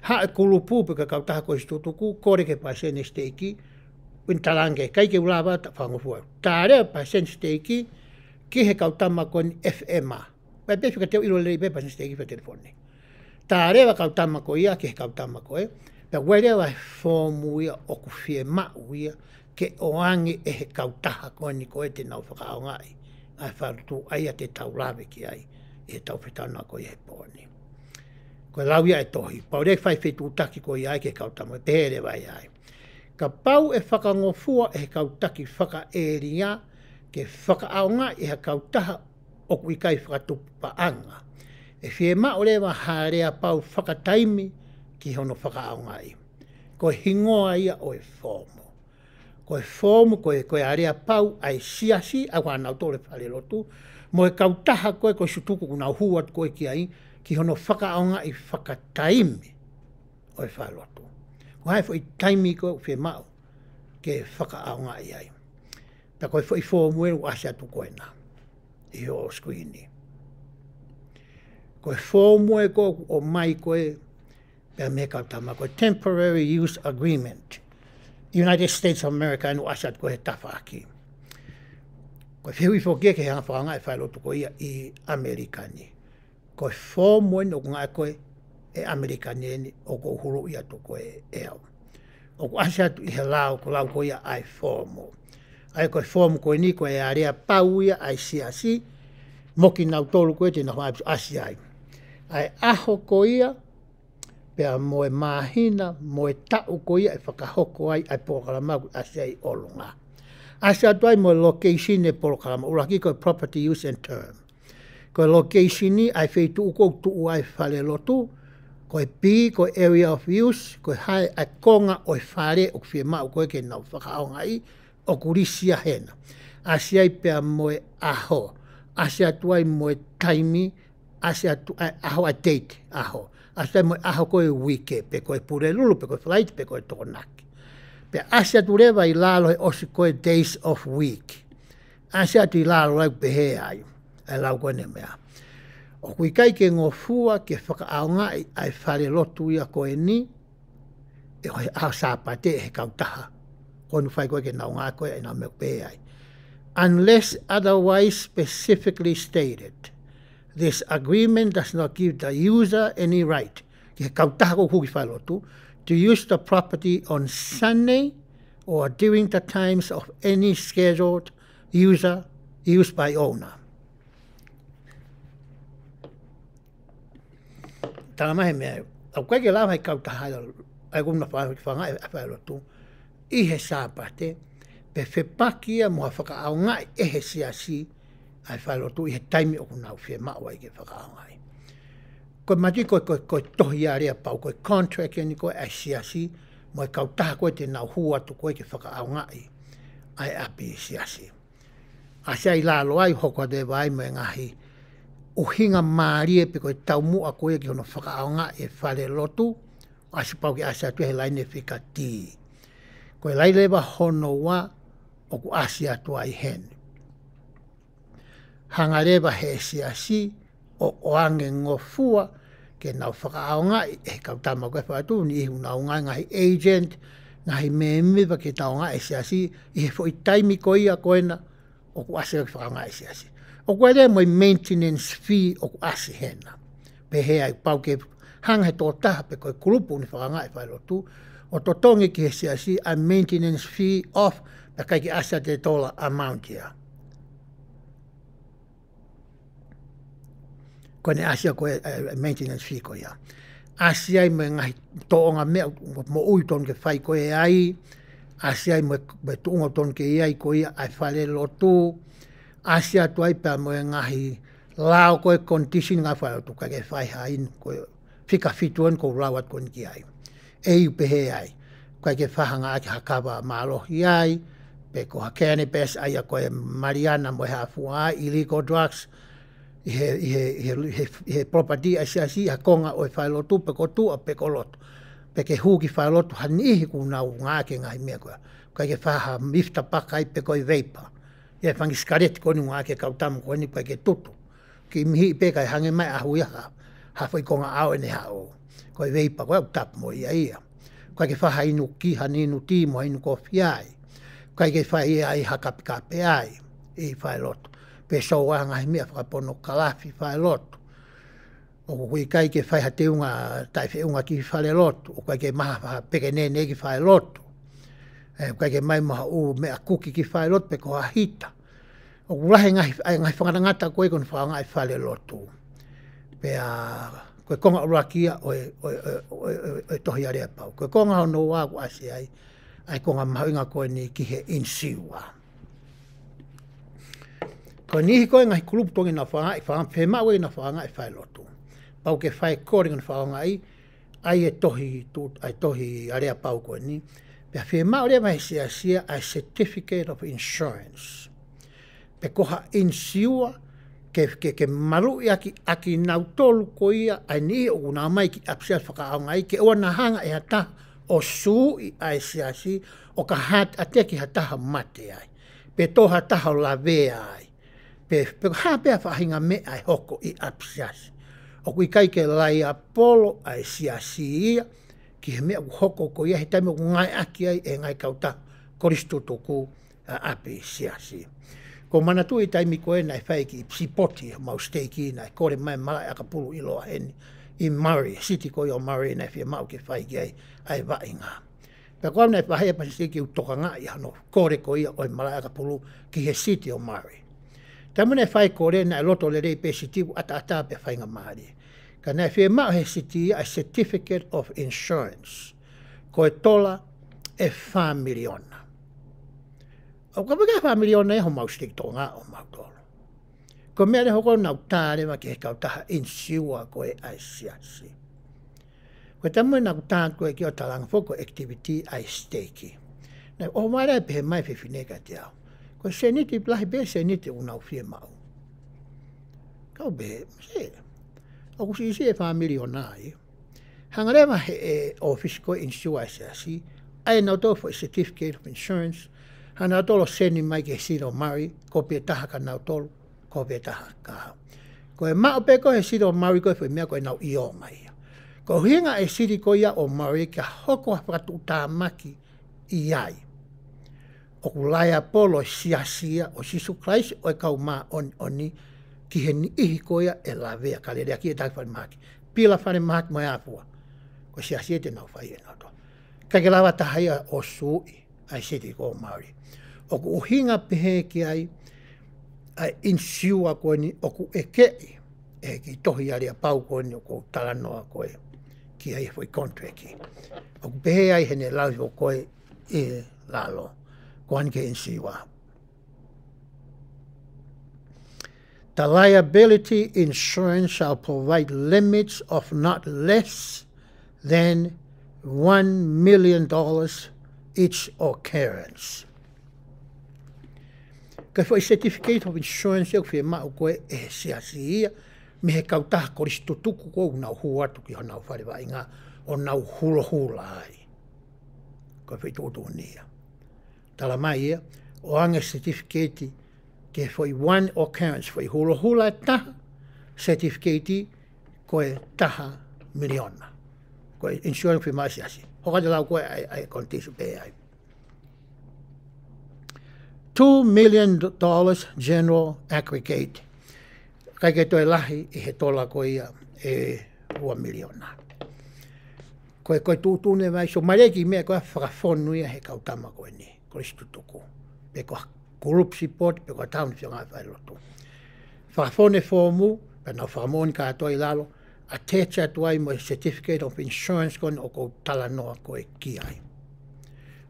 Ha e kulupu pe ka kautaha koe stutuku, kore ke paisteni steiki, win talange, kai ke ulawa ta whangofua. Tārea paisteni steiki, ki he kautama koe ni FMA. Pai pesu ka teo ilo lei pe paisteni steiki wha telefoni. Tārea wa kautama koe ia, ki he kautama koe, pe were wa formu ia o ku fie mau ia, ke oangi e he kautaha koe ni koe te nau whakaongai. Ai wharutu ai a te taulawe ki ai, e tau whetana koe he pōni. Koe lau ia e tohi, pau rei whai whetu utaki koe ai ke kautama, pēre vai ai. Ka pau e whakangofua e he kautaki whaka area, ke whakaaonga e he kautaha o kui kai whakatupu paanga. E whie mao rewa harea pau whakataimi ki hono whakaaonga i. Koe hingoa ia o e whomo. Koe whomo, koe area pau ai siasi, a whanau tole whare lotu, mo e kautaha koe sutuku kuna huat koe ki ai, ki hono whakaaonga i whakataimi o e whare lotu. Ko hai fo i taimi koe whie mao ke whakaaonga i ai. Ta koe fo i whomo e u ase atu koe na, i o screeni. Koe whomo e koe o mai koe, pia me kautama koe temporary use agreement. United States of America anu asat koe he tawhaki. Koe whihui whokia ke hanga whanga e whailotu koe ia i Amerikani. Koe whomo e noku ngai koe e Amerikani eni o ko huru ia to koe eo. O ko asat i he lau ko lau koe ia ai whomo. Ai koe whomo koe ni koe e area pau ia ai siasi, moki nau tolu koe tēnā whaipu asi ai. Ai aho koe ia, pea moe mahina, moe tau ko ia e whakahoko ai ai pōkalamaku ase ai olunga. Ase atu ai moe location e pōkalamaku, uraki koe property use and term. Koe location ni ai wheitu uko tuu ai whale lotu, koe pi, koe area of use, koe hai ai konga oi whare o kwhie mau koe ke nau whakaonga i, o kurisia hena. Ase ai pea moe aho, ase atu ai moe taimi, ase atu ai aho a date, aho. Ase mo aho koe wike, pe koe pure lulu, pe koe flight, pe koe tokonaki. Pe ase atu rewa i lalo he osi koe days of week. Ase atu i lalo lau pehe ai, ai lau koe ne mea. O kui kai ke ngofua ke whakaaonga ai whare lotu ia koe ni, e hoi aho sāpate he kautaha. Koe nu whai koe ke nau ngā koe ai nau mea pehe ai. Unless otherwise specifically stated, this agreement does not give the user any right ki he kautaha ko huki whailotu, to use the property on Sunday or during the times of any scheduled used by owner. Tanga mahe mea, au kai ke lau hei kautaha ai kuna whanga e whailotu, I he sāpate, pe whepakia mua whakaaongai e he siasi ai whailotu I he taimi o kunau whea maua I ke whakaaongai. Koe mati koe tohi a rea pau, koe contract ni koe ai siasi, mo e kautaha koe te nau hua tu koe ke whakaaongai ai api siasi. A sea I lalo ai hoko de vai mo e ngahi, uhinga maarie pe koe tau mua koe ki hono whakaaongai e whale lotu, asi pau ki asa tu he laine whika tii. Koe lai lewa hono wa o ku asi atu ai hen. Hanga lewa he siasi o oange ngofua ke nau whakaaongai e kautama koe whaatu ni ihu naungai ngahi agent, ngahi memiwa ke taongai e siasi I he fo I taimi ko ia koena o ku asi whakaongai e siasi. O koe rea moi maintenance fee o ku asi hena. Pe he ai pau ke hanga he tō taha pe koe kulupu ni whakaongai e whailotu, o to tongi ki he siasi a maintenance fee off pe kai ki asa te tola amount ia. Koe ne asia koe maintenance fee koe ia. Asia I me ngahi toonga mea mo ui ton ke whai koe ai, asia I me tuunga ton ke iai koe ia ai whale lotu, asia tu ai pia mo ngahi lao koe condition ngai whai lotu kai ke whai hain koe whika fituan ko rawat koe ki ai. E pehe ai, koe ke whahanga ake hakawa mālohi ai, pe ko hakene pes ai a koe Mariana mo hafu ai, illegal drugs, I he property ai siasi ha konga o whailotu pe ko tua pe ko lotu. Pe ke huki whailotu hanihi ku nau ngā ke ngai mea koe. Koe ke whaha mifta pakai pe koe veipa. Ia whangi skareti koni ngā ke kautamu koni pe ke tutu. Ki mihi pe kai hange mai ahu iha. Hawhai konga au ene hao. Koe veipa koe au tap mo ia ia. Koe ke whaha inu ki haninu ti mo inu kofi ai. Koe ke whaha ia ai hakapikape ai. I whailotu. Pe soa ngai mea whakapono kalafi whae lotu. O kui kai ke whaiha te unga, tai whi unga ki whale lotu. O kai ke maha peke nene ki whae lotu. Kai ke mai maha u mea kuki ki whae lotu pe koha hita. O kulahe ngai whangarangata koe kon whangai whale lotu. Pe koe konga urakia o tohi area pau. Koe konga hono waku asi ai konga mahuinga koe ni ki he insiwa. Ko nihi koe ngahi kulupu tongi na whangai, whema ue na whangai whai lotu. Pau ke whai kōringa na whangai, ai tohi area pau koe ni. Pea whema ue mai sia a certificate of insurance. Pe koha insiua, ke maru i aki nau tolu ko ia, ai nihi o kuna mai ki apsia whakaongai, ke ua na hanga e hata o suu i ai siasi, o ka hat ate ki hataha mate ai. Pe toha taha o lawe ai. Pe hapea whahinga me ai hoko I apsiasi. O kui kai ke lai Apollo ai siasi ia, ki he mea hoko ko ia he taime o ngai aki ai e ngai kauta koristo toku api siasi. Ko manatu I taimi koe nai whai ki Sipoti, mau steiki nai kore mai malai akapulu iloa heni I Murray, City ko o Murray nai whia mau ke whai ki ai wainga. Pe koe nai whahea pa steiki u toka ngai hano kore ko ia o malai akapulu ki he City o Murray. Tamune whai kore na loto le rei pe sitivu ata pe whainga maari. Ka nai whia mau he siti a certificate of insurance. Ko e tola e whamiliona. O ka pika whamiliona e ho mau stik tō ngā o mau tolo. Ko mea ne hoko nau tārewa ki he kautaha insiua ko e ai siasi. Ko tamune nau tān koe ki o talanga foko activity ai steiki. Nai o maare pe he mai whiwhineka te au. Ko se niti plahi be se niti unau whie mau. Kau be, se. O kusi isi e whamilionai. Hangarewa he e office ko insua siasi. Ai nau tō for a certificate of insurance. Hana tolo seni mai ke Siro Murray. Ko pe taha ka nau tolo. Ko pe taha ka. Ko e mao pe ko he Siro Murray ko e whi mea ko e nau io mai. Ko hinga e siri ko ia o Murray ka hoko hapatu tāmaki I ai. O kulai Apollo siasia o Sisu Christ o e kau maa oni ki he ni ihi koia e la vea ka lerea ki e tai whare maki. Pila whare maki mai apua. ko sia sia te nau whai e nau to. Ka ke lawa tahaya o sui, ai siti ko Māori. O ku uhinga pehe ki ai, ai insiua koe ni, o ku ekei, e ki tohi ari a pau koe ni, o ku talanoa koe, ki ai foi contract ki. O ku pehe ai hene lau o koe e lalo, ko anke insiua. The liability insurance shall provide limits of not less than $1 million each occurrence. Ka foi certificate of insurance e whi mau koe e siasia, me he kautaha koristo tuku kou nau huatu ki hanau wharewa inga o nau hula hula ai. Ka foi tōtō nia. Tala mai ia, o anga certificate ke foi one occurrence foi hula hula taha, certificate koe taha miliona. Koe insurance whi mai siasi. Hoka te lau koe ai kontisu pe ai. $2 million general aggregate. Kai ke toi lahi I he tola ko ia e 2 miliona. Koe tūtune mai, so mareki mea koe whakawhonu ia he kautama koe ni, koristu tuku. Pe koe group support, pe koe tauni whia ngai whailotu. Whakawhone formu, pe nau whakamoni ka toi lalo, attach atu ai mo certificate of insurance kon o ko tala noa koe ki ai.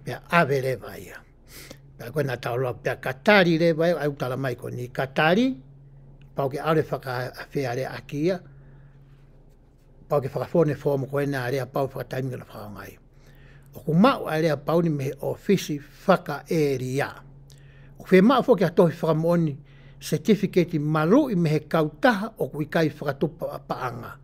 Pea ave lewa ia. Pea koe na tau loa, pea katari lewa ia, au tala mai ko ni katari, pau ke aure whakawhiare aki ia, pau ke whakawhone formu koe na area pau whakataimi na whakangai. O ku mau area pau ni me ofisi whaka area. O whe mau fo ke atohi whakamoni certificate malu I me he kautaha o ku ikai whakatupa paanga.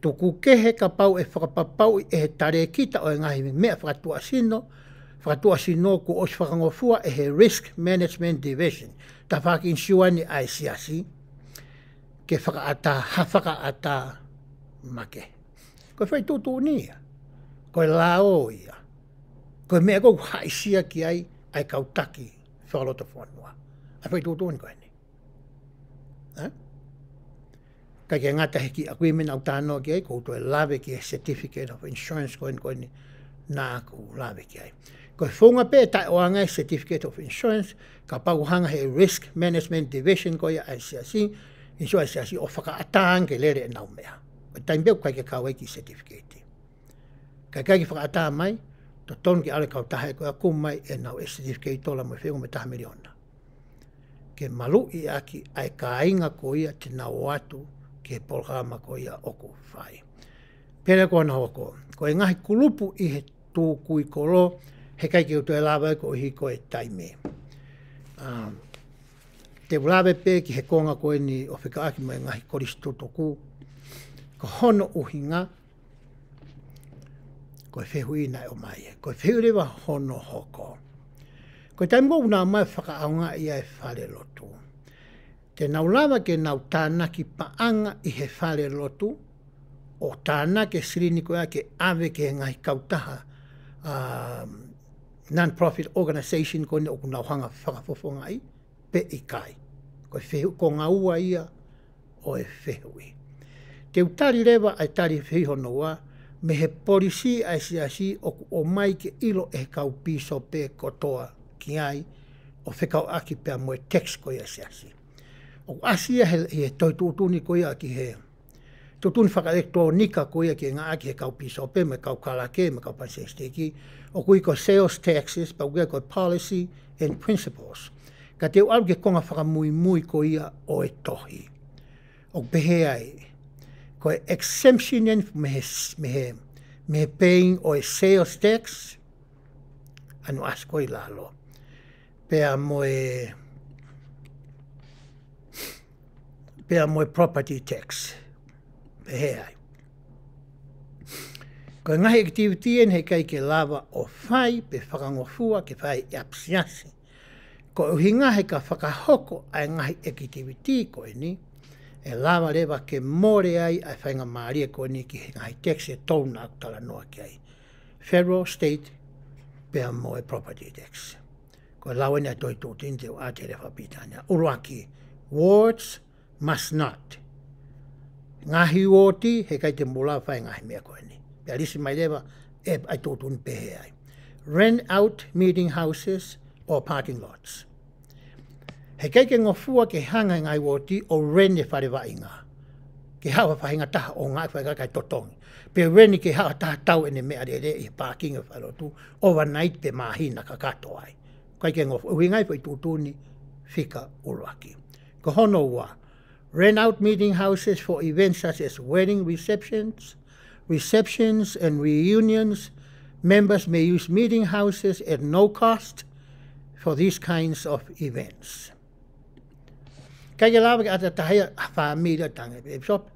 Tuku kehe ka pau e whakapapau e he tare kita o e ngahi mea whakatua sino ku os whakangofua e he risk management division. Ta whaki insua ni ai siasi ke whakaata make. Koe whai tūtū nia. Koe lao ia. Koe mea kou haisia ki ai kautaki whakalota whanua. Ai whai tūtū ni koe ni. Kai ke ngata heki agreement au tānoa ki ai, koutou e lawe ki e certificate of insurance koe ni nā kou lawe ki ai. Koe whunga pē tai oanga e certificate of insurance, ka pauhanga he risk management division koe ai siasi, inso ai siasi o whakaataan ke lere e nau mea. Koe taimbeu kai ke kawai ki certificate. Kai ki whakaataan mai, to tonu ki ale kau taha e koe akum mai e nau e certificate tola mo whengu me taha miliona. Ke malu I aki ai ka inga ko ia te nau atu ke polgama ko ia oku whai. Pere koe na hoko, ko e ngahi kulupu I he tū kui kolo, he kai ki uto e lawa ko hi ko e taime. Te ulawe pē ki he konga koe ni o whikaaki mo e ngahi koristo toku, ko hono uhinga, ko e whehui nai o mai e, ko e whehurewa hono hoko. Ko e taimo una mai whakaaunga ia e whare lotu. Te naulawa ke nau tānaki paanga I he whare lotu, o tānake sirini koe ke ave ke ngahi kautaha non-profit organisation koe ni o ku nauhanga whakafofonga ai, pe I kai. Ko ngā ua ia o e whehui. Te utari rewa ai tari whihonoa, me he polisi ai siasi o mai ke ilo e kau piso pe kotoa ki ai, o whekau aki pia moe text koe ai siasi. O asia he toi tūtuni koe aki he. Tūtuni whakaelektronika koe ki ngā aki he kau piso pe, me kau kalake, me kau pansesteki, o kui ko sales taxes, pa uke ko policy and principles. Ka te au ke konga whakamui ko ia o e tohi. O pehe ai, ko e exemption me he paying o e sales tax, anu asko I lalo. Pea moe property tax. Pehe ai. Ko e ngahi activity he kai ke lava o whai, pe whakangofua ke whai e apsiasi. Ko uhinga he ka whakahoko ai ngahi activity koe ni, e lava rewa ke more ai ai whainga maaria koe ni ki he ngahi tax e tōna akutala noa ki ai. Federal, state, pea moe property tax. Ko lawa ni a toi tūtin te o a te rewa pitania. Uruaki, wards must not. Ngahi oti he kai te mula whai ngahi mea koe ni. Pea lisi mai lewa e ai tūtuni pehe ai. Rent out meeting houses or parking lots. He kei ke ngofua ke hanga ngai woti o rene whare wa inga. Ke hawa whahinga taha o ngai whainga kai totongi. Pe rene ke hawa taha tau ene mea re i parking of whalotu overnight pe mahina ka kato ai. Kei ke ngofua, ui ngai whai tūtuni whika uruaki. Ko hono ua, rent out meeting houses for events such as wedding receptions and reunions. Members may use meeting houses at no cost for these kinds of events. Kei ke lawa ke ata tahia whamira tange. Shop,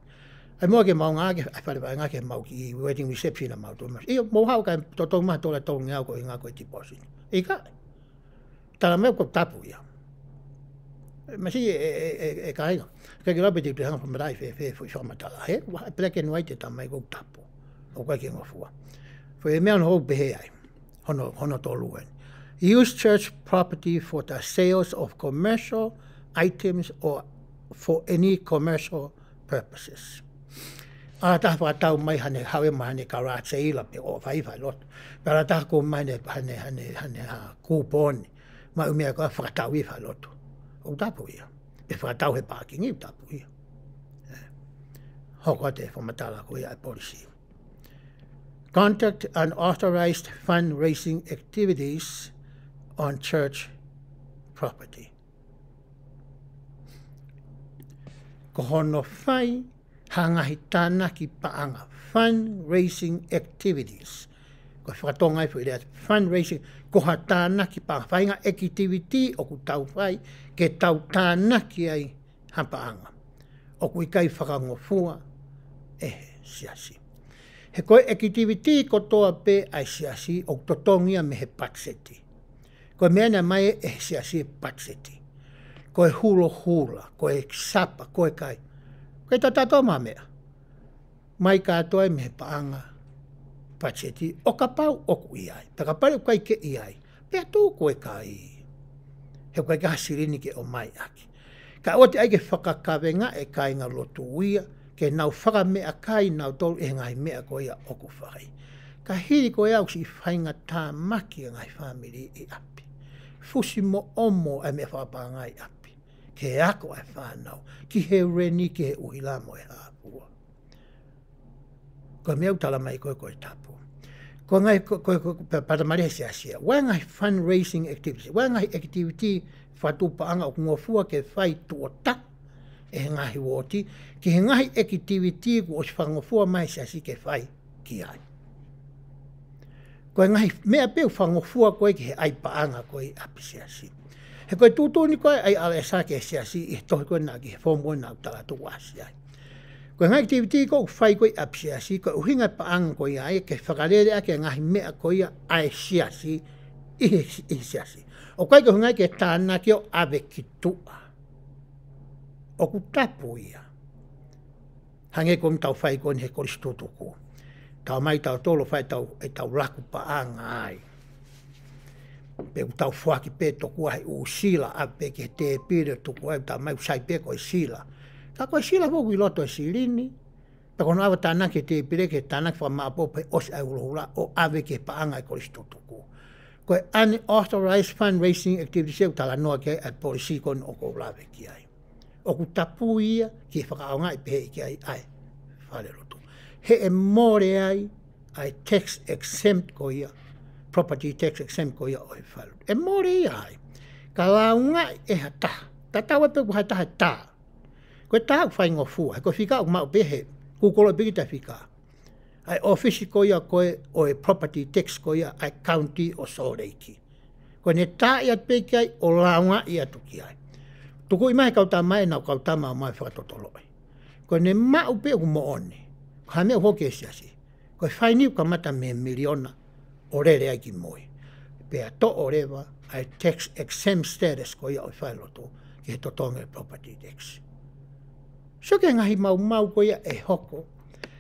ai mua ke mau ngā ke whare ngā ke mau ki wedding reception a mau tō. Iyo mau hau kai tōtong maha tōla tōng ngā ko i ngā ko i deposit. I ka, tala mea ko tapu ia. Masi e kāinga. Kei ke lawa te te hanga whamarai whi whamatala. He, black and white e tamai ko tapu. O kai ke ngofua. For a man who behave, hono tolu. Use church property for the sales of commercial items or for any commercial purposes. Ala taha whakatau mai hane hawe mai hane karace ila pe o whai lot. Pero taha ko mai hane kuponi. Ma umea ko whakatau i whai lotu. O tapu ia. E whakatau he parking i tapu ia. Hoko te whamatala ko ia policy. Conduct unauthorized fundraising activities on church property. Ko hono whai hangahi tāna ki paanga fundraising activities. Ko whakatongai fu i fundraising ko ha tāna ki paanga whainga activity o ku tau whai ke tau tāna ki ai ha paanga. O ku ikai whakangofua siasi. He koe activity ko toa pe ai siasi o totongia me he patseti. Koe meana mai e siasi e patseti. Koe hula, koe sapa, koe kai. Koe tatato mamea. Mai katoa me he paanga patseti o ka pau oku iai. Peka pare o kai ke iai. Pea tū koe kai. He koe ka hasirini ke o mai aki. Ka ote ai ke whakakawenga e kai ngā lotu uia. Ke nau whaka mea kai nau tolu e ngai mea ko ia oku whai. Ka hiri ko ia usi whainga tā maki a ngai whamiri i api. Fusi mo omo e mea whapa ngai api. Ke ako e whanau. Ki he reni ki he uhila mo e hapua. Ko mea utala mai koe koe tapu. Ko ngai patamare he sia. Wai ngai fundraising activity. Wai ngai activity whatupa anga o ngofua ke whai tuota. E ngahi woti, ki he ngahi activity ku o si whangofua mai siasi ke whai ki ai. Koe ngahi mea peu whangofua koe ki he ai paanga koe api siasi. He koe tūtūni koe ai ala e sake siasi i tohi koe nā ki he whomoe nā utala tu wasi ai. Koe ngahi activity koe whai koe api siasi, koe uhinga paanga koe ai ke whakarere ake ngahi mea koe ai siasi i siasi. O koe ke hungai ke tāna ki o ave ki tua. O ku tapu ia. Hange ko mtau whai koni he koristotuku. Tau mai tau tolo whai tau laku paanga ai. Pe ku tau whaki pe toku ai u sila ape ke te pire tuku ai tau mai usai pe koe sila. Ka koe sila voku i loto e silini. Pe kono awa tāna ke te pire ke tāna wha maapo pe osi ai ulohula o ave ke paanga ai koristotuku. Koe unauthorized fundraising activities e utala noa ke ai polisi koni o kou lave ki ai. O ku tapu ia ki whakaonga i pehe ki ai whare rotu. He e more ai tax exempt ko ia, property tax exempt ko ia o he whare. E more ia ai. Ka launga e ha taha. Ta tawa pe ku hai taha taha. Koe taha ku whaingo fua. Koe whika o mau pehe. Kukolo piki ta whika. Ai office ko ia koe o e property tax ko ia ai county o Soreiki. Koe ne taha ia peki ai o launga ia tuki ai. Tuku i mai kauta mai nau kauta mai mai whakatotoloi. Ko ne mau pe u mo one. Ka mea hoke e siasi. Ko e whainiu ka mata me miliona o rere ai ki moi. Pea to o rewa ai tax exempt status ko ia o whailoto ki he totonga property tax. So ke ngahi mau ko ia e hoko.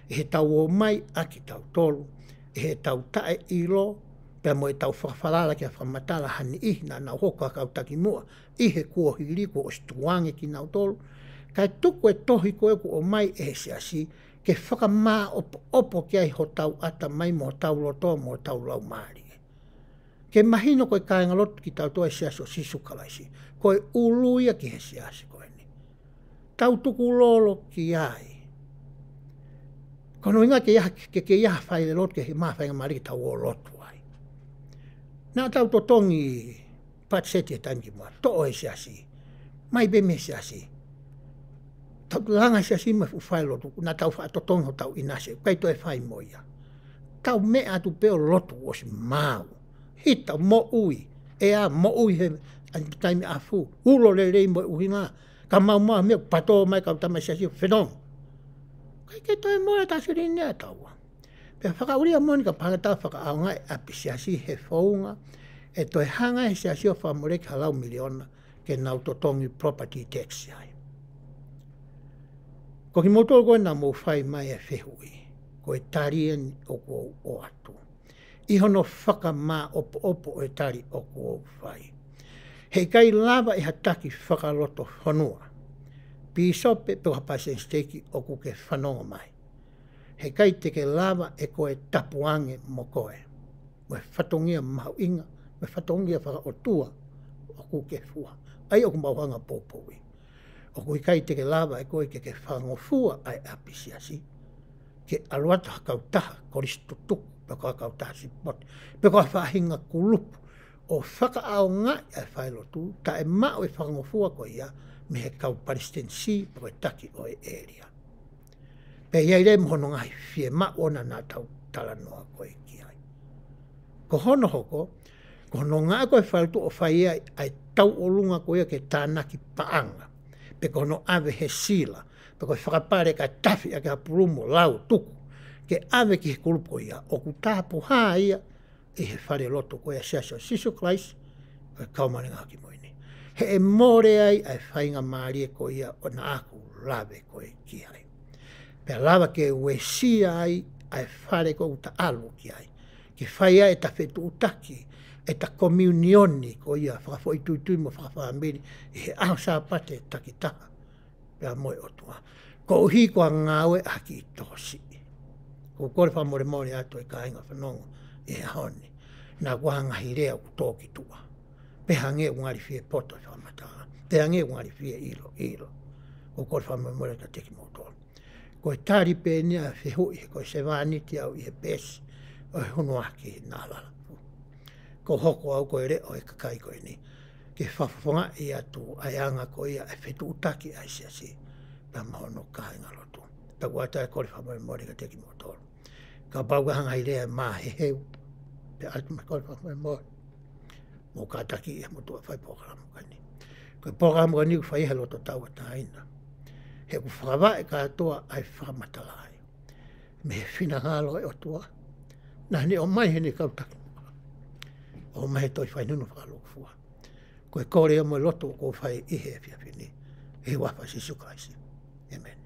E he tau o mai aki tau tolu. E he tau tae ilo. Pea mo e tau whakawhalala ki a whamatala hani ihi na nau hoka kautaki mua. I he kua hiri ko o stuange ki nau tolu. Kai tuku e tohi koe ku o mai e siasi ke whakamā opo ki ai ho tau ata mai mo tau loto mo tau lau maari. Ke mahino koe kāinga lotu ki tau toa siaso sisu kalaisi. Koe uluia ki he siasi koe ni. Tau tuku lolo ki ai. Kono inga ke iaha whaile lotu ke he maa whainga maari ki tau o lotu ai. Nā tau totongi patseti e tangi mua. To e siasi. Mai be me siasi. Tau langa siasi me whai lotu. Nā tau wha totongi ho tau inase. Kai to e whai moia. Tau me atu peo lotu o si mau. Hita mo ui. E a mo ui he taimi a fu. Ulo le rei mo ui ngā. Ka mau maa mea pato mai kau tamai siasi whenong. Kai ke toi moa ta siri nea taua. Pea whakauria moni ka panga tau whakaau ngai api siasi he whaunga. E toi hanga he siasi o whamoreki halau miliona ke nau totongi property tax ai. Ko ki moto koe nā mō whai mai e whehui. Ko e tarien o ko o atu. Ihono whakamā opo e tari o ko whai. Hei kai lava i hataki whakaloto whanua. Pisope pe hapase steki o ku ke whanonga mai. Hei kai te ke lava e koe tapuange mo koe. Mo e whatongia mau inga, mo e whatongia whaka o tua o ku ke fua. Ai o ku mauhanga pōpōi. O ku kai te ke lava e koe ke whangofua ai apisiasi. Ke aluata hakautaha koristo tuku. Peko hakau tāsi pote. Peko a whahinga kulupu. O whakaao ngai ai whailotu. Ta e mao e whangofua ko ia. Me he kau paristensi. Peko e taki o e area. Pe iai rei mohono ngai fie ma ona nā tau tala noa koe ki ai. Ko hono hoko. Ko hono ngai koe whailotu o whai ai tau o lunga koe ke tānaki paanga. Peko hono ave he sila. Peko e whakapare ka tafi a ke hapurumo lau tuku. Ke ave ki he kulupo ia, o ku tāpu haa ia, e he whare loto koe a siaso sisu klaisi, o e kaumane ngaki moini. He e more ai, ai whainga maari e koe ia, o na aku lawe koe ki ai. Pea lawa ke ue sia ai, ai whare koe uta alu ki ai. Ke whai ai e ta whetu utaki, e ta komunioni koe ia, whakafo i tuitui mo whakawhamiri, e he aho sāpate e takitaha, pea moe otua. Ko uhi koa ngāwe aki i tosi. Ko kore whamore mori ato e kāinga whanonga e honi. Nā wahanga hirea ku tōki tua. Pehange ungari fie poto e whamataha. Pehange ungari fie ilo. Ko kore whamore mori ato teki mōtoro. Ko e tāri pēnea e whihui, ko e se wāniti au i he pēsi o e hunuaki nā lalapu. Ko hoko au ko e reo e kakai ko e ni. Ke whafonga i atu ai anga ko ia e whetu utaki ai siasi. Pea mahono kāinga lotu. Pea kuata e kore whamore mori ka teki mōtoro. Ka pauga hanga i rea maa he heu. Pe atu me kore whamai mori. Mō ka taki e motua whai pokaramu kani. Koe pokaramu kani ku whai he loto tau a taina. He ku whakawa e ka atoa ai whakamatalai. Me he whina ngalo e otua. Nā o mai he ne kautaki mua. O mai he toi whai nunu whakaloku fua. Koe kore e mo loto ko whai ihe e whiawhini. He wapa sisu kaisi. Amen.